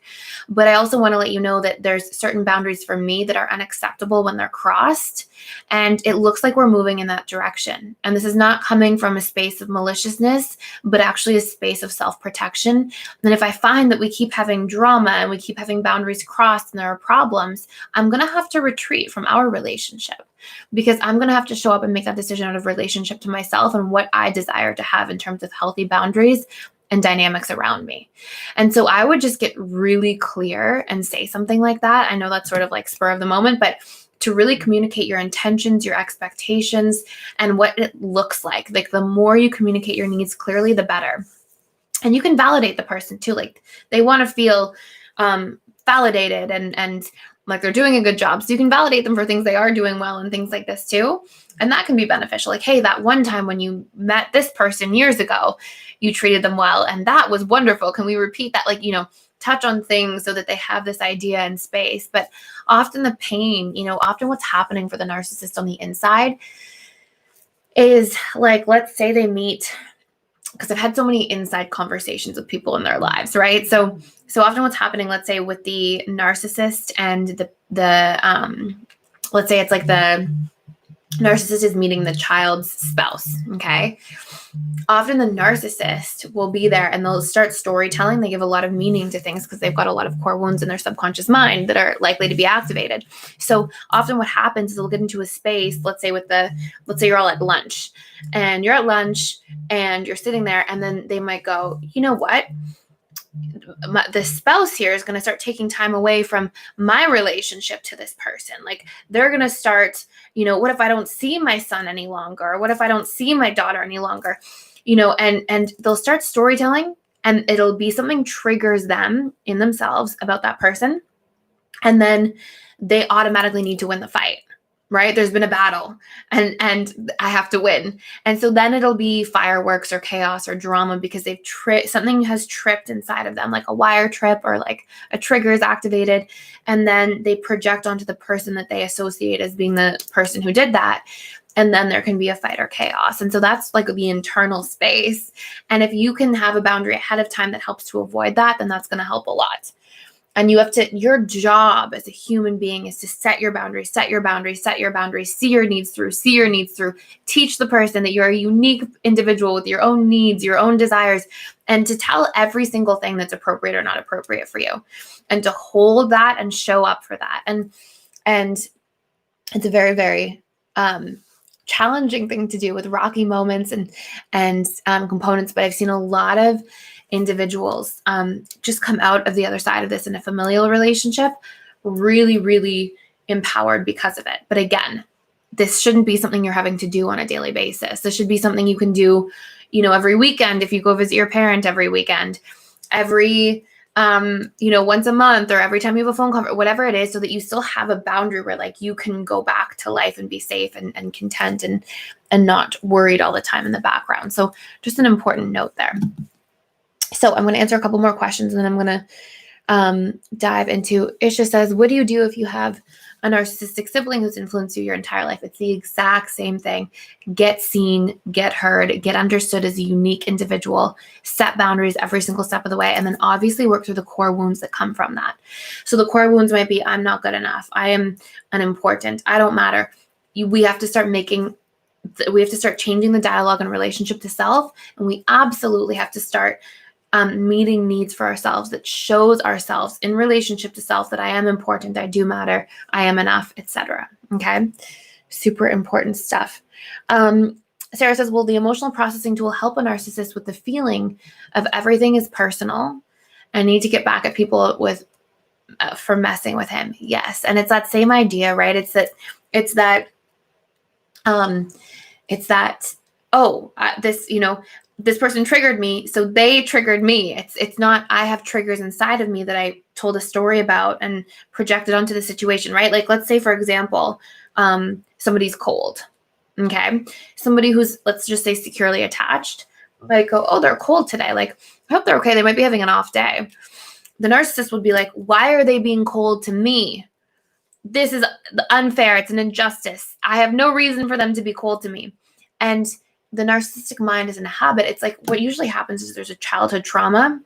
Speaker 1: But I also want to let you know that there's certain boundaries for me that are unacceptable when they're crossed. And it looks like we're moving in that direction. And this is not coming from a space of maliciousness, but actually a space of self-protection. And if I find that we keep having drama and we keep having boundaries crossed and there are problems, I'm going to have to retreat from our relationship, because I'm going to have to show up and make that decision out of relationship to myself and what I desire to have in terms of healthy boundaries and dynamics around me. And so I would just get really clear and say something like that. I know that's sort of like spur of the moment, but to really communicate your intentions, your expectations, and what it looks like. Like the more you communicate your needs clearly, the better. And you can validate the person too. Like they want to feel validated and like they're doing a good job. So you can validate them for things they are doing well and things like this too. And that can be beneficial. Like, hey, that one time when you met this person years ago, you treated them well, and that was wonderful. Can we repeat that? Like, touch on things so that they have this idea and space. But often the pain, often what's happening for the narcissist on the inside is like, let's say they meet, because I've had so many inside conversations with people in their lives, right? So often what's happening, let's say with the narcissist and the let's say it's like the narcissist is meeting the child's spouse, okay? Often the narcissist will be there and they'll start storytelling. They give a lot of meaning to things because they've got a lot of core wounds in their subconscious mind that are likely to be activated. So often what happens is they'll get into a space, let's say you're all at lunch and you're at lunch and you're sitting there, and then they might go, you know what? the spouse here is going to start taking time away from my relationship to this person. Like they're going to start, what if I don't see my son any longer? Or what if I don't see my daughter any longer? And they'll start storytelling, and it'll be something triggers them in themselves about that person. And then they automatically need to win the fight, right? There's been a battle and I have to win. And so then it'll be fireworks or chaos or drama because something has tripped inside of them, like a wire trip or like a trigger is activated. And then they project onto the person that they associate as being the person who did that. And then there can be a fight or chaos. And so that's like the internal space. And if you can have a boundary ahead of time that helps to avoid that, then that's going to help a lot. And your job as a human being is to set your boundaries, see your needs through, teach the person that you're a unique individual with your own needs, your own desires, and to tell every single thing that's appropriate or not appropriate for you, and to hold that and show up for that. And it's a very, very challenging thing to do with rocky moments and components, but I've seen a lot of individuals just come out of the other side of this in a familial relationship really, really empowered because of it. But again, this shouldn't be something you're having to do on a daily basis. This should be something you can do, every weekend if you go visit your parent every weekend, every once a month, or every time you have a phone call, whatever it is, so that you still have a boundary where like you can go back to life and be safe and content and not worried all the time in the background. So just an important note there. So I'm going to answer a couple more questions, and then I'm going to dive into, Isha says, what do you do if you have a narcissistic sibling who's influenced you your entire life? It's the exact same thing. Get seen, get heard, get understood as a unique individual, set boundaries every single step of the way, and then obviously work through the core wounds that come from that. So the core wounds might be, I'm not good enough. I am unimportant. I don't matter. We have to start changing the dialogue and relationship to self, and we absolutely have to start meeting needs for ourselves that shows ourselves in relationship to self that I am important, I do matter, I am enough, etc. Okay, super important stuff. Sarah says, will the emotional processing tool help a narcissist with the feeling of everything is personal and need to get back at people for messing with him? Yes, and it's that same idea, right? It's that this person triggered me, so they triggered me. It's not, I have triggers inside of me that I told a story about and projected onto the situation, right? Like, let's say, for example, somebody's cold, okay? Somebody who's, let's just say, securely attached, like, oh, they're cold today. Like, I hope they're okay. They might be having an off day. The narcissist would be like, why are they being cold to me? This is unfair. It's an injustice. I have no reason for them to be cold to me. And the narcissistic mind is in a habit. It's like what usually happens is there's a childhood trauma.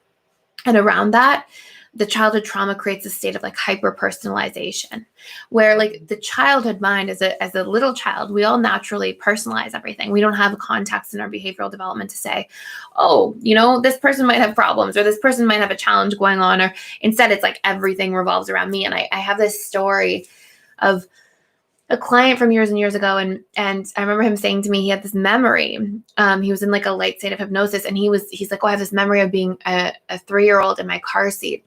Speaker 1: And around that, the childhood trauma creates a state of like hyper-personalization, where like the childhood mind as a little child, we all naturally personalize everything. We don't have a context in our behavioral development to say, oh, this person might have problems, or this person might have a challenge going on, or instead it's like everything revolves around me. And I have this story of a client from years and years ago. And I remember him saying to me, he had this memory. He was in like a light state of hypnosis, and he's like, oh, I have this memory of being a 3-year-old in my car seat.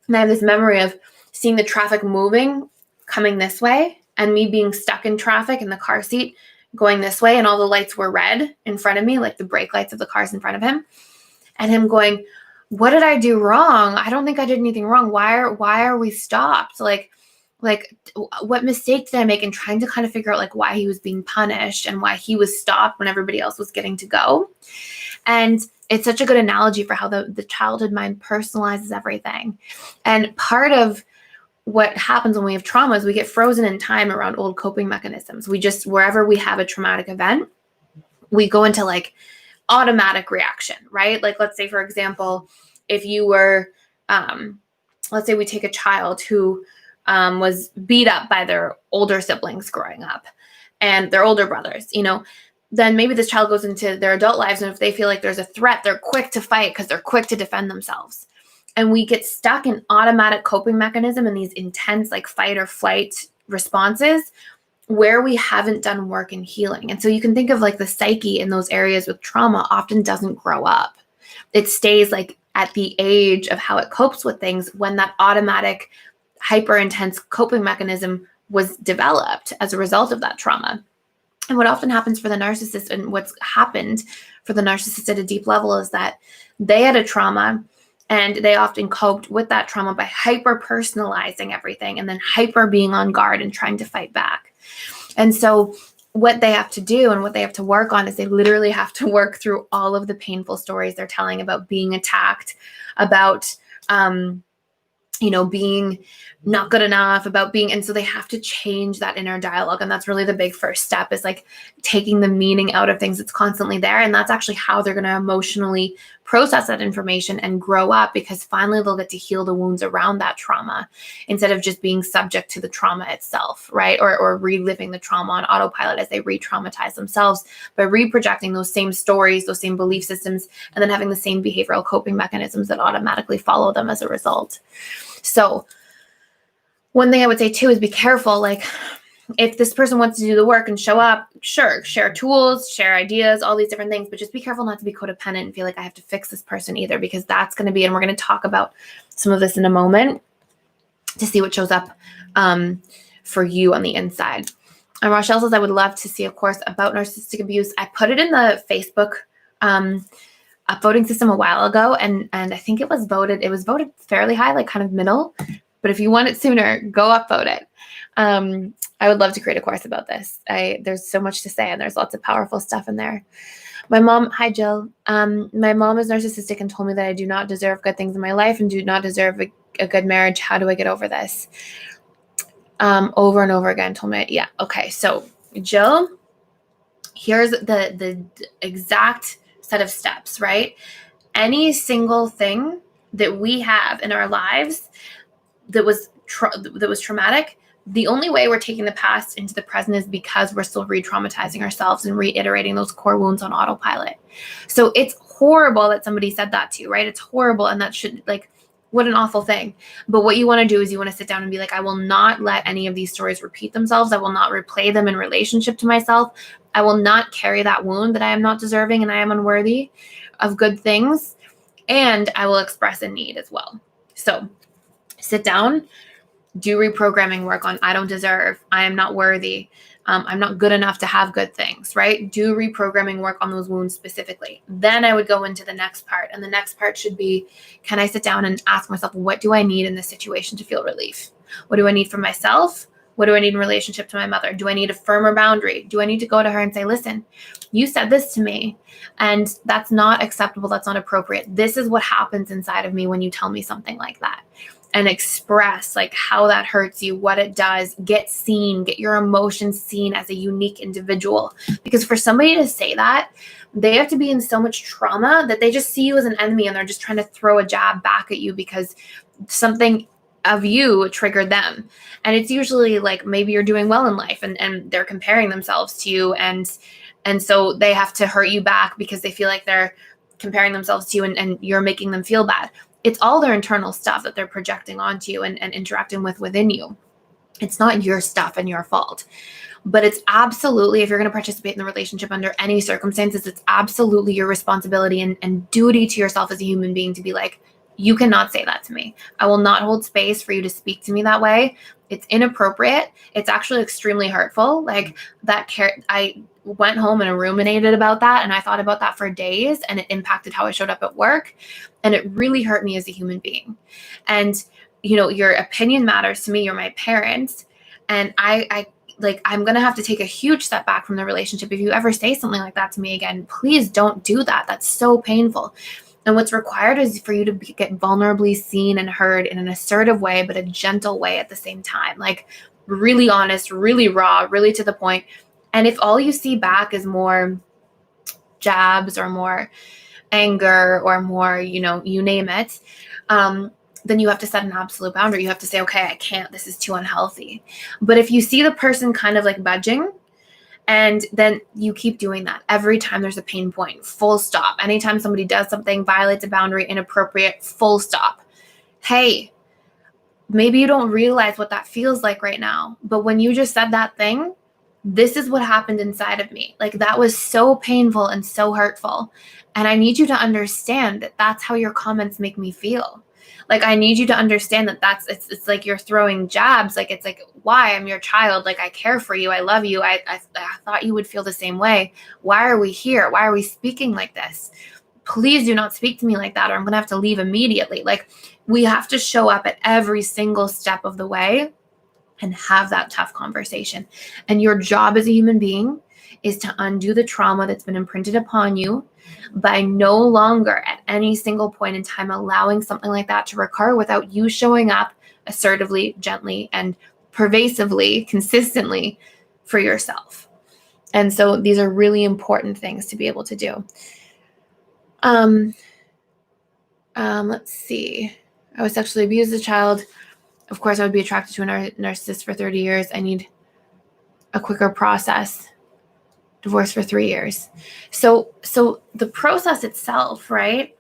Speaker 1: And I have this memory of seeing the traffic moving, coming this way, and me being stuck in traffic in the car seat going this way. And all the lights were red in front of me, like the brake lights of the cars in front of him. And him going, what did I do wrong? I don't think I did anything wrong. Why are we stopped? Like, what mistake did I make? And trying to kind of figure out like why he was being punished and why he was stopped when everybody else was getting to go. And it's such a good analogy for how the childhood mind personalizes everything. And part of what happens when we have trauma is we get frozen in time around old coping mechanisms. We just, wherever we have a traumatic event, we go into like automatic reaction, right? Like, let's say, for example, if you were, let's say we take a child who was beat up by their older siblings growing up and their older brothers, then maybe this child goes into their adult lives, and if they feel like there's a threat, they're quick to fight because they're quick to defend themselves. And we get stuck in automatic coping mechanism and these intense like fight or flight responses where we haven't done work in healing. And so you can think of like the psyche in those areas with trauma often doesn't grow up. It stays like at the age of how it copes with things when that automatic hyper intense coping mechanism was developed as a result of that trauma. And what often happens for the narcissist, and what's happened for the narcissist at a deep level, is that they had a trauma and they often coped with that trauma by hyper personalizing everything and then hyper being on guard and trying to fight back. And so what they have to do and what they have to work on is they literally have to work through all of the painful stories they're telling about being attacked, about being not good enough, and so they have to change that inner dialogue. And that's really the big first step, is like taking the meaning out of things that's constantly there. And that's actually how they're going to emotionally process that information and grow up, because finally they'll get to heal the wounds around that trauma instead of just being subject to the trauma itself, right? Or reliving the trauma on autopilot as they re-traumatize themselves by reprojecting those same stories, those same belief systems, and then having the same behavioral coping mechanisms that automatically follow them as a result. So one thing I would say too is be careful. Like, if this person wants to do the work and show up, sure, share tools, share ideas, all these different things, but just be careful not to be codependent and feel like I have to fix this person either, because that's going to be, and we're going to talk about some of this in a moment to see what shows up for you on the inside. And Rochelle says, I would love to see a course about narcissistic abuse. I put it in the Facebook upvoting system a while ago, and I think it was voted fairly high, like kind of middle. But if you want it sooner, go upvote it. I would love to create a course about this. There's so much to say, and there's lots of powerful stuff in there. My mom, hi Jill. My mom is narcissistic and told me that I do not deserve good things in my life and do not deserve a good marriage. How do I get over this? Over and over again told me, yeah. Okay. So Jill, here's the exact set of steps, right? Any single thing that we have in our lives that was traumatic, the only way we're taking the past into the present is because we're still re-traumatizing ourselves and reiterating those core wounds on autopilot. So it's horrible that somebody said that to you, right? It's horrible, and that should, like, what an awful thing. But what you want to do is you want to sit down and be like, I will not let any of these stories repeat themselves. I will not replay them in relationship to myself. I will not carry that wound that I am not deserving and I am unworthy of good things. And I will express a need as well. So sit down, do reprogramming work on I don't deserve, I am not worthy, I'm not good enough to have good things, right? Do reprogramming work on those wounds specifically. Then I would go into the next part. And the next part should be, can I sit down and ask myself, what do I need in this situation to feel relief? What do I need from myself? What do I need in relationship to my mother? Do I need a firmer boundary? Do I need to go to her and say, listen, you said this to me and that's not acceptable. That's not appropriate. This is what happens inside of me when you tell me something like that. And express like how that hurts you, what it does, get seen, get your emotions seen as a unique individual. Because for somebody to say that, they have to be in so much trauma that they just see you as an enemy and they're just trying to throw a jab back at you because something of you triggered them. And it's usually like maybe you're doing well in life and they're comparing themselves to you. And so they have to hurt you back because they feel like they're comparing themselves to you and you're making them feel bad. It's all their internal stuff that they're projecting onto you and interacting with within you. It's not your stuff and your fault. But it's absolutely, if you're going to participate in the relationship under any circumstances, it's absolutely your responsibility and duty to yourself as a human being to be like, you cannot say that to me. I will not hold space for you to speak to me that way. It's inappropriate. It's actually extremely hurtful. Like that I went home and ruminated about that. And I thought about that for days and it impacted how I showed up at work. And it really hurt me as a human being. And, you know, your opinion matters to me. You're my parents. And I'm going to have to take a huge step back from the relationship. If you ever say something like that to me again, please don't do that. That's so painful. And what's required is for you to get vulnerably seen and heard in an assertive way, but a gentle way at the same time. Like really honest, really raw, really to the point. And if all you see back is more jabs or more anger or more, you name it, then you have to set an absolute boundary. You have to say, okay, I can't, this is too unhealthy. But if you see the person kind of like budging, and then you keep doing that every time there's a pain point, full stop. Anytime somebody does something, violates a boundary, inappropriate, full stop. Hey, maybe you don't realize what that feels like right now, but when you just said that thing, this is what happened inside of me. Like, that was so painful and so hurtful. And I need you to understand that that's how your comments make me feel. Like, I need you to understand that it's like you're throwing jabs. Like, it's like, why? I'm your child. Like, I care for you. I love you. I thought you would feel the same way. Why are we here? Why are we speaking like this? Please do not speak to me like that, or I'm going to have to leave immediately. Like, we have to show up at every single step of the way and have that tough conversation. And your job as a human being is to undo the trauma that's been imprinted upon you by no longer at any single point in time allowing something like that to recur without you showing up assertively, gently, and pervasively, consistently for yourself. And so these are really important things to be able to do. Let's see. I was sexually abused as a child. Of course, I would be attracted to a narcissist for 30 years. I need a quicker process. Divorce for 3 years. So the process itself, right?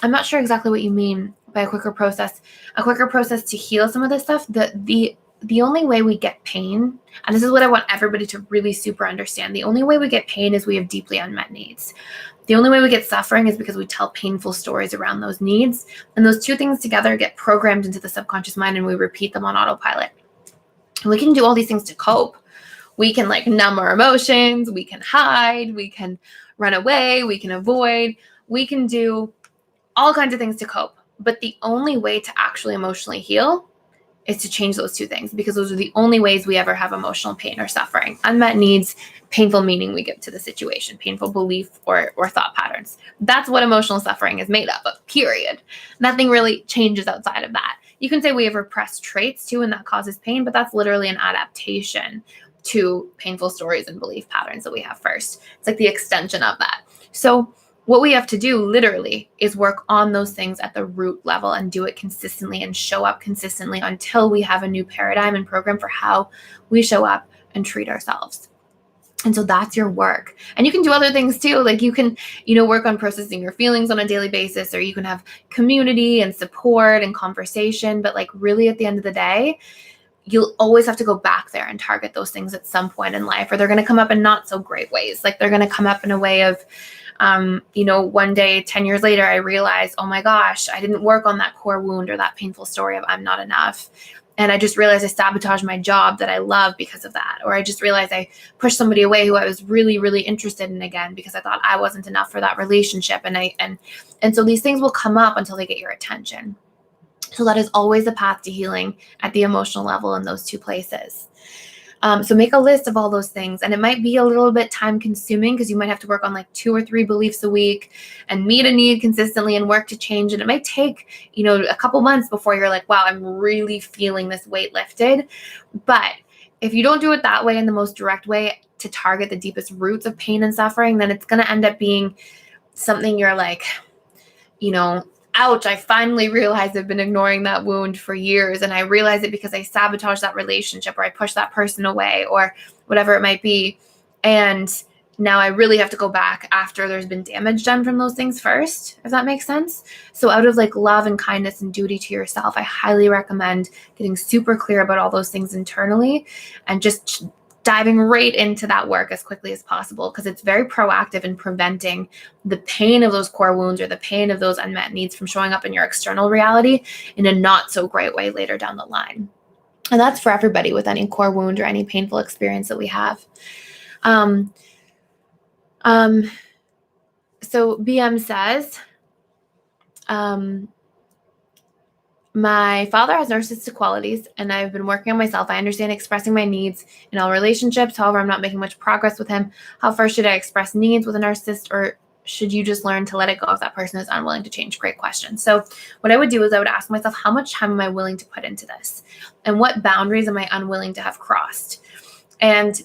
Speaker 1: I'm not sure exactly what you mean by a quicker process. A quicker process to heal some of this stuff. The only way we get pain, and this is what I want everybody to really super understand, the only way we get pain is we have deeply unmet needs. The only way we get suffering is because we tell painful stories around those needs. And those two things together get programmed into the subconscious mind, and we repeat them on autopilot. And we can do all these things to cope. We can like numb our emotions. We can hide. We can run away. We can avoid. We can do all kinds of things to cope. But the only way to actually emotionally heal is to change those two things, because those are the only ways we ever have emotional pain or suffering. Unmet needs, painful meaning we give to the situation, painful belief or thought patterns. That's what emotional suffering is made up of, period. Nothing really changes outside of that. You can say we have repressed traits too, and that causes pain, but that's literally an adaptation to painful stories and belief patterns that we have first. It's like the extension of that. So what we have to do literally is work on those things at the root level and do it consistently and show up consistently until we have a new paradigm and program for how we show up and treat ourselves. And so that's your work. And you can do other things too. Like you can, work on processing your feelings on a daily basis, or you can have community and support and conversation. But like really at the end of the day, you'll always have to go back there and target those things at some point in life, or they're going to come up in not so great ways. Like they're going to come up in a way of, one day, 10 years later, I realized, oh my gosh, I didn't work on that core wound or that painful story of I'm not enough. And I just realized I sabotaged my job that I love because of that. Or I just realized I pushed somebody away who I was really, really interested in again because I thought I wasn't enough for that relationship. And so these things will come up until they get your attention. So that is always a path to healing at the emotional level in those two places. So make a list of all those things. And it might be a little bit time consuming because you might have to work on like 2 or 3 beliefs a week and meet a need consistently and work to change. And it might take, a couple months before you're like, wow, I'm really feeling this weight lifted. But if you don't do it that way, in the most direct way to target the deepest roots of pain and suffering, then it's going to end up being something you're like, ouch, I finally realized I've been ignoring that wound for years. And I realized it because I sabotaged that relationship, or I pushed that person away, or whatever it might be. And now I really have to go back after there's been damage done from those things first, if that makes sense. So out of like love and kindness and duty to yourself, I highly recommend getting super clear about all those things internally and just diving right into that work as quickly as possible, because it's very proactive in preventing the pain of those core wounds or the pain of those unmet needs from showing up in your external reality in a not so great way later down the line. And that's for everybody with any core wound or any painful experience that we have. So BM says, my father has narcissistic qualities, and I've been working on myself. I understand expressing my needs in all relationships. However, I'm not making much progress with him. How far should I express needs with a narcissist, or should you just learn to let it go if that person is unwilling to change? Great question. So what I would do is I would ask myself, how much time am I willing to put into this? And what boundaries am I unwilling to have crossed? And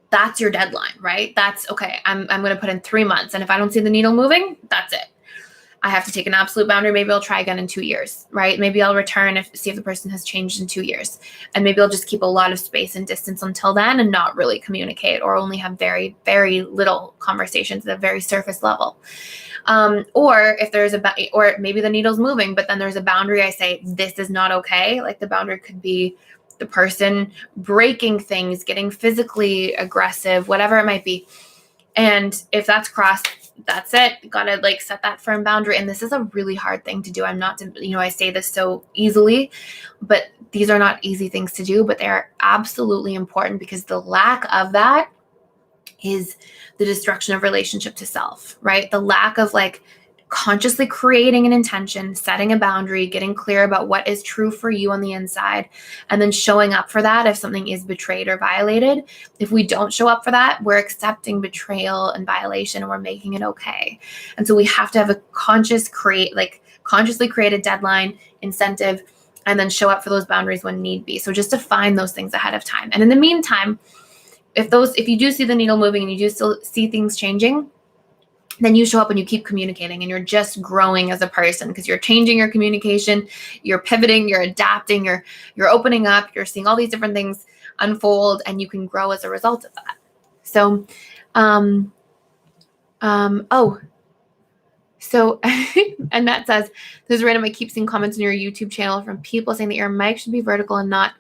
Speaker 1: that's your deadline, right? That's okay. I'm going to put in 3 months. And if I don't see the needle moving, that's it. I have to take an absolute boundary. Maybe I'll try again in 2 years, right? Maybe I'll return see if the person has changed in 2 years. And maybe I'll just keep a lot of space and distance until then and not really communicate, or only have very, very little conversations at a very surface level. Or if there's or maybe the needle's moving, but then there's a boundary. I say, this is not okay. Like the boundary could be, the person breaking things, getting physically aggressive, whatever it might be. And if that's crossed, that's it. You gotta like set that firm boundary. And this is a really hard thing to do. I'm not, I say this so easily, but these are not easy things to do, but they're absolutely important, because the lack of that is the destruction of relationship to self, right? The lack of like consciously creating an intention, setting a boundary, getting clear about what is true for you on the inside, and then showing up for that if something is betrayed or violated. If we don't show up for that, we're accepting betrayal and violation, and we're making it okay. And so we have to have a consciously create a deadline, incentive, and then show up for those boundaries when need be. So just define those things ahead of time. And in the meantime, if you do see the needle moving and you do still see things changing, then you show up and you keep communicating, and you're just growing as a person, because you're changing your communication, you're pivoting, you're adapting, you're opening up, you're seeing all these different things unfold, and you can grow as a result of that. So, so Annette says, there's random, I keep seeing comments on your YouTube channel from people saying that your mic should be vertical and not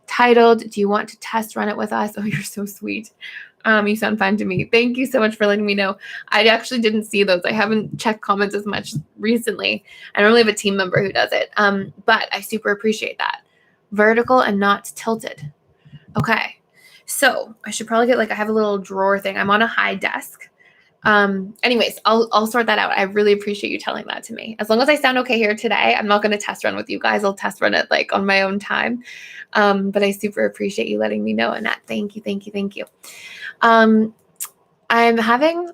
Speaker 1: titled. Do you want to test run it with us? Oh, you're so sweet. You sound fun to me. Thank you so much for letting me know. I actually didn't see those. I haven't checked comments as much recently. I normally have a team member who does it. But I super appreciate that. Vertical and not tilted. Okay. So I should probably get I have a little drawer thing. I'm on a high desk. Anyways, I'll sort that out. I really appreciate you telling that to me. As long as I sound okay here today, I'm not going to test run with you guys. I'll test run it on my own time. But I super appreciate you letting me know, Annette. Thank you. Thank you. Thank you. I'm having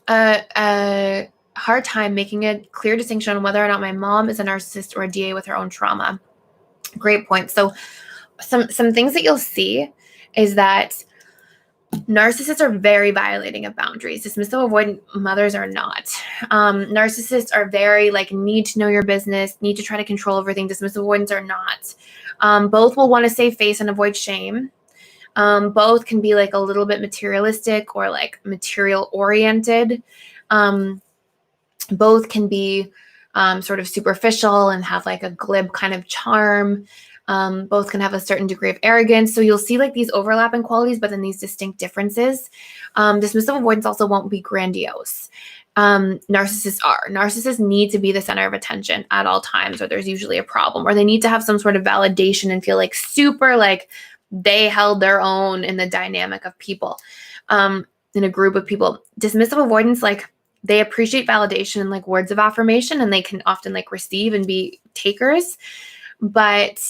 Speaker 1: a hard time making a clear distinction on whether or not my mom is a narcissist or a DA with her own trauma. Great point. So some things that you'll see is that narcissists are very violating of boundaries. Dismissive avoidant mothers are not. Narcissists are very need to know your business, need to try to control everything. Dismissive avoidants are not. Both will want to save face and avoid shame. Both can be a little bit materialistic or material oriented. Both can be sort of superficial and have a glib kind of charm. Both can have a certain degree of arrogance. So you'll see these overlapping qualities, but then these distinct differences. Dismissive avoidance also won't be grandiose. Narcissists are. Narcissists need to be the center of attention at all times, or there's usually a problem, or they need to have some sort of validation and feel super they held their own in the dynamic of people, in a group of people. Dismissive avoidance, they appreciate validation and words of affirmation, and they can often receive and be takers, but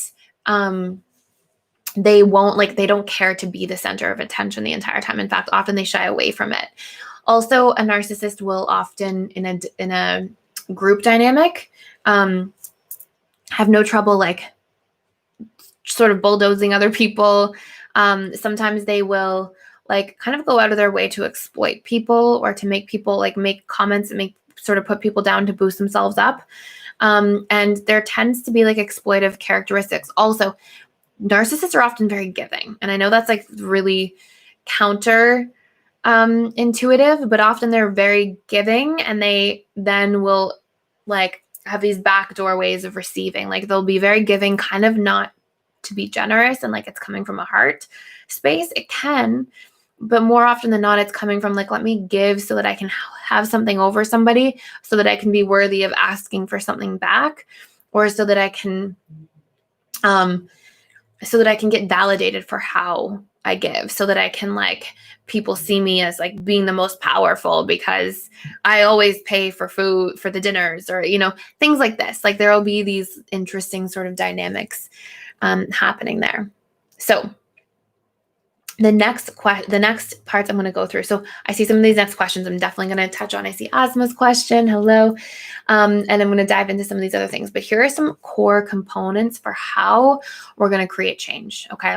Speaker 1: they won't they don't care to be the center of attention the entire time. In fact, often they shy away from it. Also, a narcissist will often in a group dynamic have no trouble sort of bulldozing other people. Sometimes they will kind of go out of their way to exploit people or to make people make comments and put people down to boost themselves up. And there tends to be exploitive characteristics. Also, narcissists are often very giving. And I know that's really counter intuitive, but often they're very giving, and they then will have these backdoor ways of receiving. They'll be very giving, kind of not to be generous and it's coming from a heart space. It can, but more often than not, it's coming from let me give so that I can have something over somebody, so that I can be worthy of asking for something back, or so that I can get validated for how I give, so that I can people see me as being the most powerful because I always pay for food, for the dinners, or things like this. There will be these interesting sort of dynamics happening there. So the next parts I'm going to go through. So I see some of these next questions I'm definitely going to touch on. I see Asma's question. Hello. And I'm going to dive into some of these other things. But here are some core components for how we're going to create change. Okay.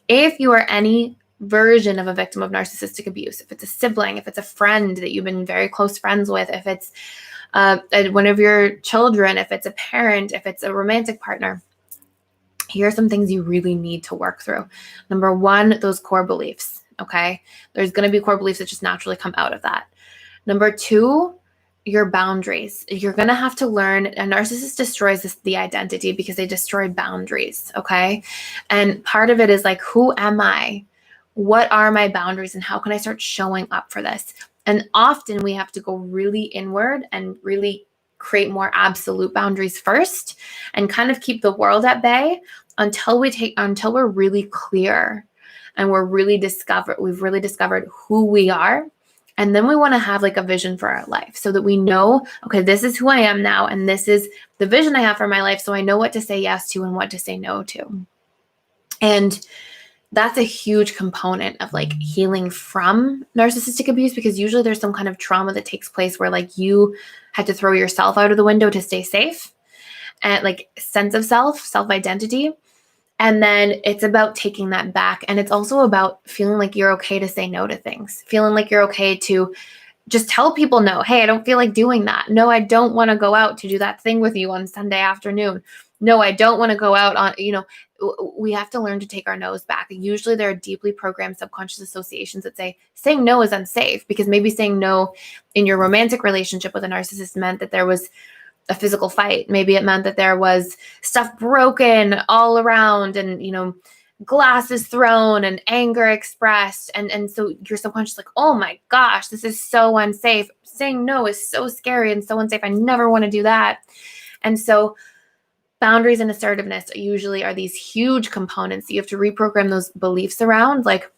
Speaker 1: If you are any version of a victim of narcissistic abuse, if it's a sibling, if it's a friend that you've been very close friends with, if it's one of your children, if it's a parent, if it's a romantic partner, here are some things you really need to work through. Number one, those core beliefs. Okay. There's going to be core beliefs that just naturally come out of that. Number two, your boundaries. You're going to have to learn. A narcissist destroys the identity because they destroy boundaries. Okay. And part of it is like, who am I? What are my boundaries and how can I start showing up for this? And often we have to go really inward and really create more absolute boundaries first and kind of keep the world at bay until we're really clear and we've really discovered who we are. And then we want to have like a vision for our life so that we know, okay, this is who I am now. And this is the vision I have for my life. So I know what to say yes to and what to say no to. And that's a huge component of like healing from narcissistic abuse, because usually there's some kind of trauma that takes place where like you had to throw yourself out of the window to stay safe, and like sense of self-identity. And then it's about taking that back. And it's also about feeling like you're okay to say no to things, feeling like you're okay to just tell people no. Hey, I don't feel like doing that. No, I don't want to go out to do that thing with you on Sunday afternoon. No, I don't want to go out on, we have to learn to take our no's back. Usually there are deeply programmed subconscious associations that say saying no is unsafe, because maybe saying no in your romantic relationship with a narcissist meant that there was a physical fight. Maybe it meant that there was stuff broken all around and, glasses thrown and anger expressed. And so your subconscious is like, oh my gosh, this is so unsafe. Saying no is so scary and so unsafe. I never want to do that. And so boundaries and assertiveness usually are these huge components that you have to reprogram those beliefs around. Like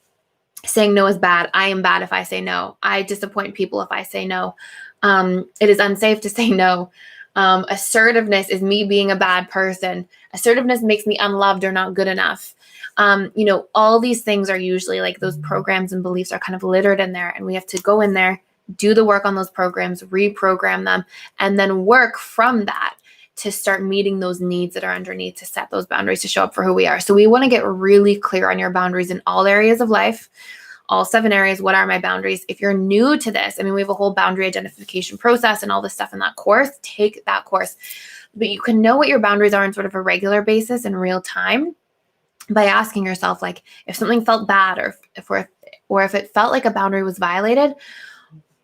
Speaker 1: saying no is bad. I am bad if I say no. I disappoint people if I say no. It is unsafe to say no. Assertiveness is me being a bad person. Assertiveness makes me unloved or not good enough. All these things are usually like those programs and beliefs are kind of littered in there, and we have to go in there, do the work on those programs, reprogram them, and then work from that to start meeting those needs that are underneath, to set those boundaries, to show up for who we are. So we want to get really clear on your boundaries in all areas of life. All 7 areas. What are my boundaries? If you're new to this, we have a whole boundary identification process and all this stuff in that course. Take that course. But you can know what your boundaries are on sort of a regular basis in real time by asking yourself, like, if something felt bad or if it felt like a boundary was violated,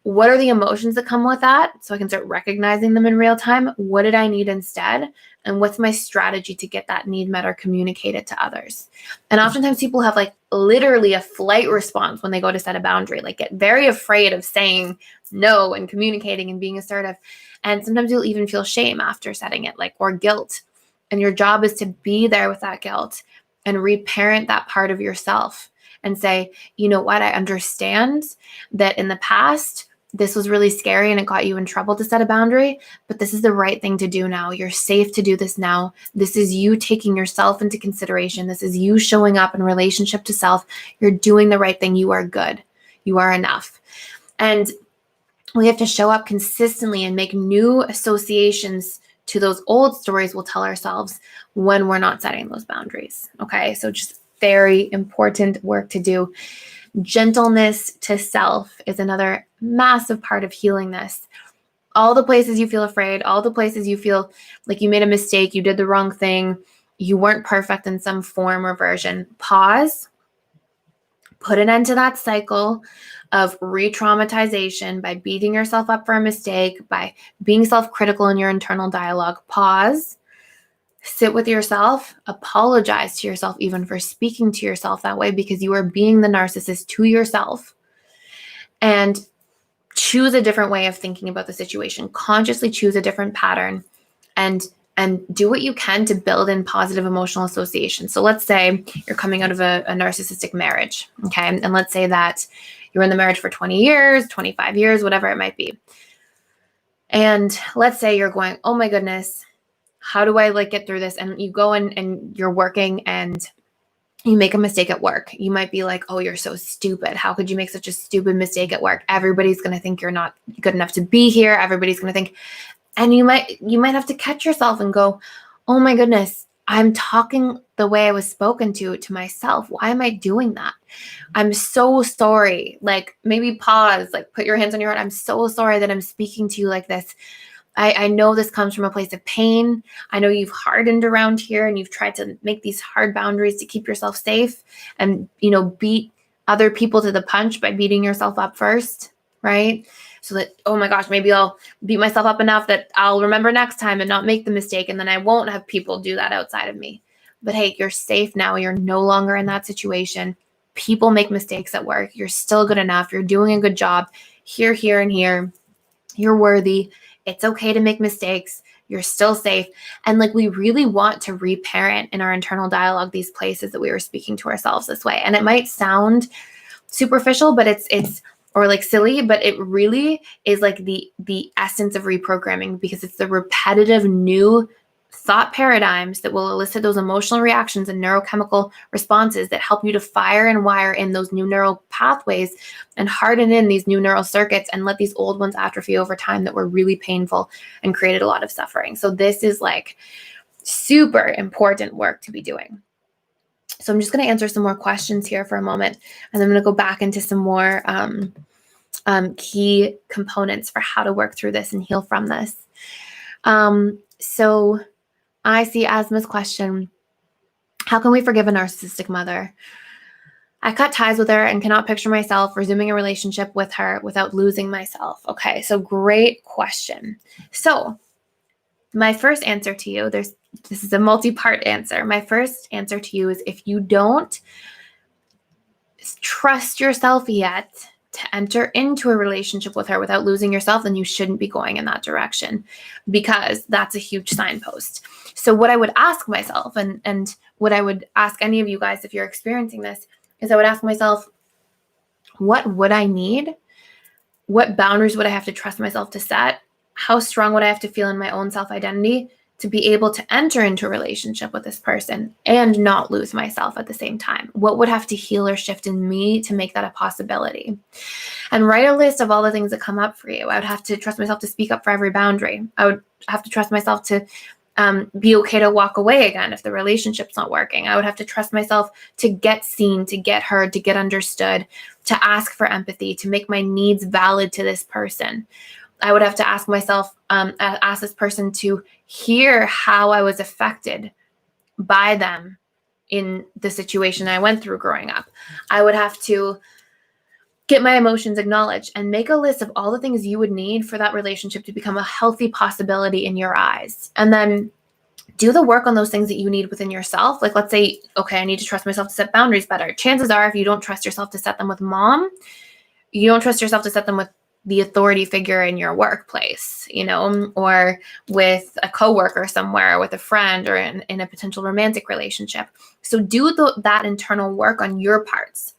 Speaker 1: what are the emotions that come with that? So I can start recognizing them in real time. What did I need instead? And what's my strategy to get that need met or communicated to others? And oftentimes people have like literally a flight response when they go to set a boundary, like get very afraid of saying no and communicating and being assertive. And sometimes you'll even feel shame after setting it, or guilt. And your job is to be there with that guilt and reparent that part of yourself and say, you know what? I understand that in the past, this was really scary and it got you in trouble to set a boundary, but this is the right thing to do now. You're safe to do this now. This is you taking yourself into consideration. This is you showing up in relationship to self. You're doing the right thing. You are good. You are enough. And we have to show up consistently and make new associations to those old stories we'll tell ourselves when we're not setting those boundaries. Okay, so just very important work to do. Gentleness to self is another massive part of healing this. All the places you feel afraid, all the places you feel like you made a mistake, you did the wrong thing, you weren't perfect in some form or version, pause, put an end to that cycle of re-traumatization by beating yourself up for a mistake, by being self-critical in your internal dialogue. Pause, sit with yourself, apologize to yourself even for speaking to yourself that way, because you are being the narcissist to yourself, and choose a different way of thinking about the situation. Consciously choose a different pattern and do what you can to build in positive emotional association. So let's say you're coming out of a narcissistic marriage, okay? And let's say that you're in the marriage for 20 years, 25 years, whatever it might be. And let's say you're going, oh my goodness, how do I get through this? And you go and you're working and you make a mistake at work. You might be like, oh, you're so stupid. How could you make such a stupid mistake at work? Everybody's going to think you're not good enough to be here. Everybody's going to think, and you might have to catch yourself and go, oh my goodness, I'm talking the way I was spoken to myself. Why am I doing that? I'm so sorry. Maybe pause, put your hands on your heart. I'm so sorry that I'm speaking to you like this. I know this comes from a place of pain. I know you've hardened around here and you've tried to make these hard boundaries to keep yourself safe and, beat other people to the punch by beating yourself up first. right? So that, oh my gosh, maybe I'll beat myself up enough that I'll remember next time and not make the mistake. And then I won't have people do that outside of me. But hey, you're safe now. You're no longer in that situation. People make mistakes at work. You're still good enough. You're doing a good job here, here, and here. You're worthy. It's okay to make mistakes. You're still safe. And like, we really want to reparent in our internal dialogue these places that we were speaking to ourselves this way. And it might sound superficial, but it's or like silly, but it really is like the essence of reprogramming, because it's the repetitive new thought paradigms that will elicit those emotional reactions and neurochemical responses that help you to fire and wire in those new neural pathways and harden in these new neural circuits and let these old ones atrophy over time that were really painful and created a lot of suffering. So this is like super important work to be doing. So I'm just going to answer some more questions here for a moment, and I'm going to go back into some more key components for how to work through this and heal from this. So I see Asma's question: how can we forgive a narcissistic mother? I cut ties with her and cannot picture myself resuming a relationship with her without losing myself. Okay, so great question. So my first answer to you, this is a multi-part answer. My first answer to you is, if you don't trust yourself yet to enter into a relationship with her without losing yourself, then you shouldn't be going in that direction, because that's a huge signpost. So what I would ask myself, and what I would ask any of you guys if you're experiencing this, is I would ask myself, what would I need? What boundaries would I have to trust myself to set? How strong would I have to feel in my own self-identity to be able to enter into a relationship with this person and not lose myself at the same time? What would have to heal or shift in me to make that a possibility? And write a list of all the things that come up for you. I would have to trust myself to speak up for every boundary. I would have to trust myself to be okay to walk away again if the relationship's not working. I would have to trust myself to get seen, to get heard, to get understood, to ask for empathy, to make my needs valid to this person. I would have to ask myself, ask this person to hear how I was affected by them in the situation I went through growing up. I would have to get my emotions acknowledged and make a list of all the things you would need for that relationship to become a healthy possibility in your eyes. And then do the work on those things that you need within yourself. Like, let's say, okay, I need to trust myself to set boundaries better. Chances are, if you don't trust yourself to set them with mom, you don't trust yourself to set them with the authority figure in your workplace, or with a coworker somewhere, with a friend, or in a potential romantic relationship. So do that internal work on your parts.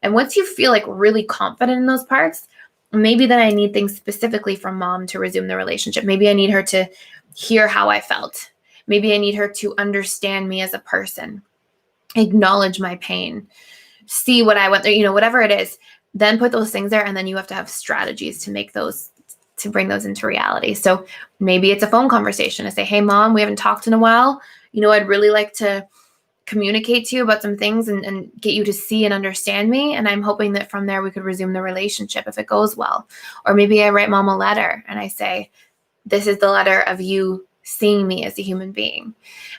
Speaker 1: And once you feel like really confident in those parts, maybe then I need things specifically from mom to resume the relationship. Maybe I need her to hear how I felt. Maybe I need her to understand me as a person, acknowledge my pain, see what I went through, whatever it is. Then put those things there, and then you have to have strategies to bring those into reality. So maybe it's a phone conversation to say, hey, mom, we haven't talked in a while. I'd really like to communicate to you about some things and get you to see and understand me. And I'm hoping that from there we could resume the relationship if it goes well. Or maybe I write mom a letter and I say, this is the letter of you seeing me as a human being.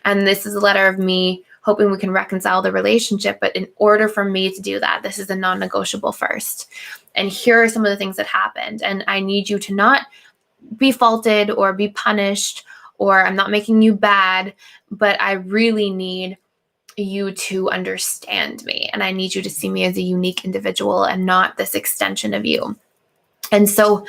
Speaker 1: And this is a letter of me hoping we can reconcile the relationship. But in order for me to do that, this is a non-negotiable first. And here are some of the things that happened. And I need you to not be faulted or be punished, or I'm not making you bad, but I really need you to understand me. And I need you to see me as a unique individual and not this extension of you. And so,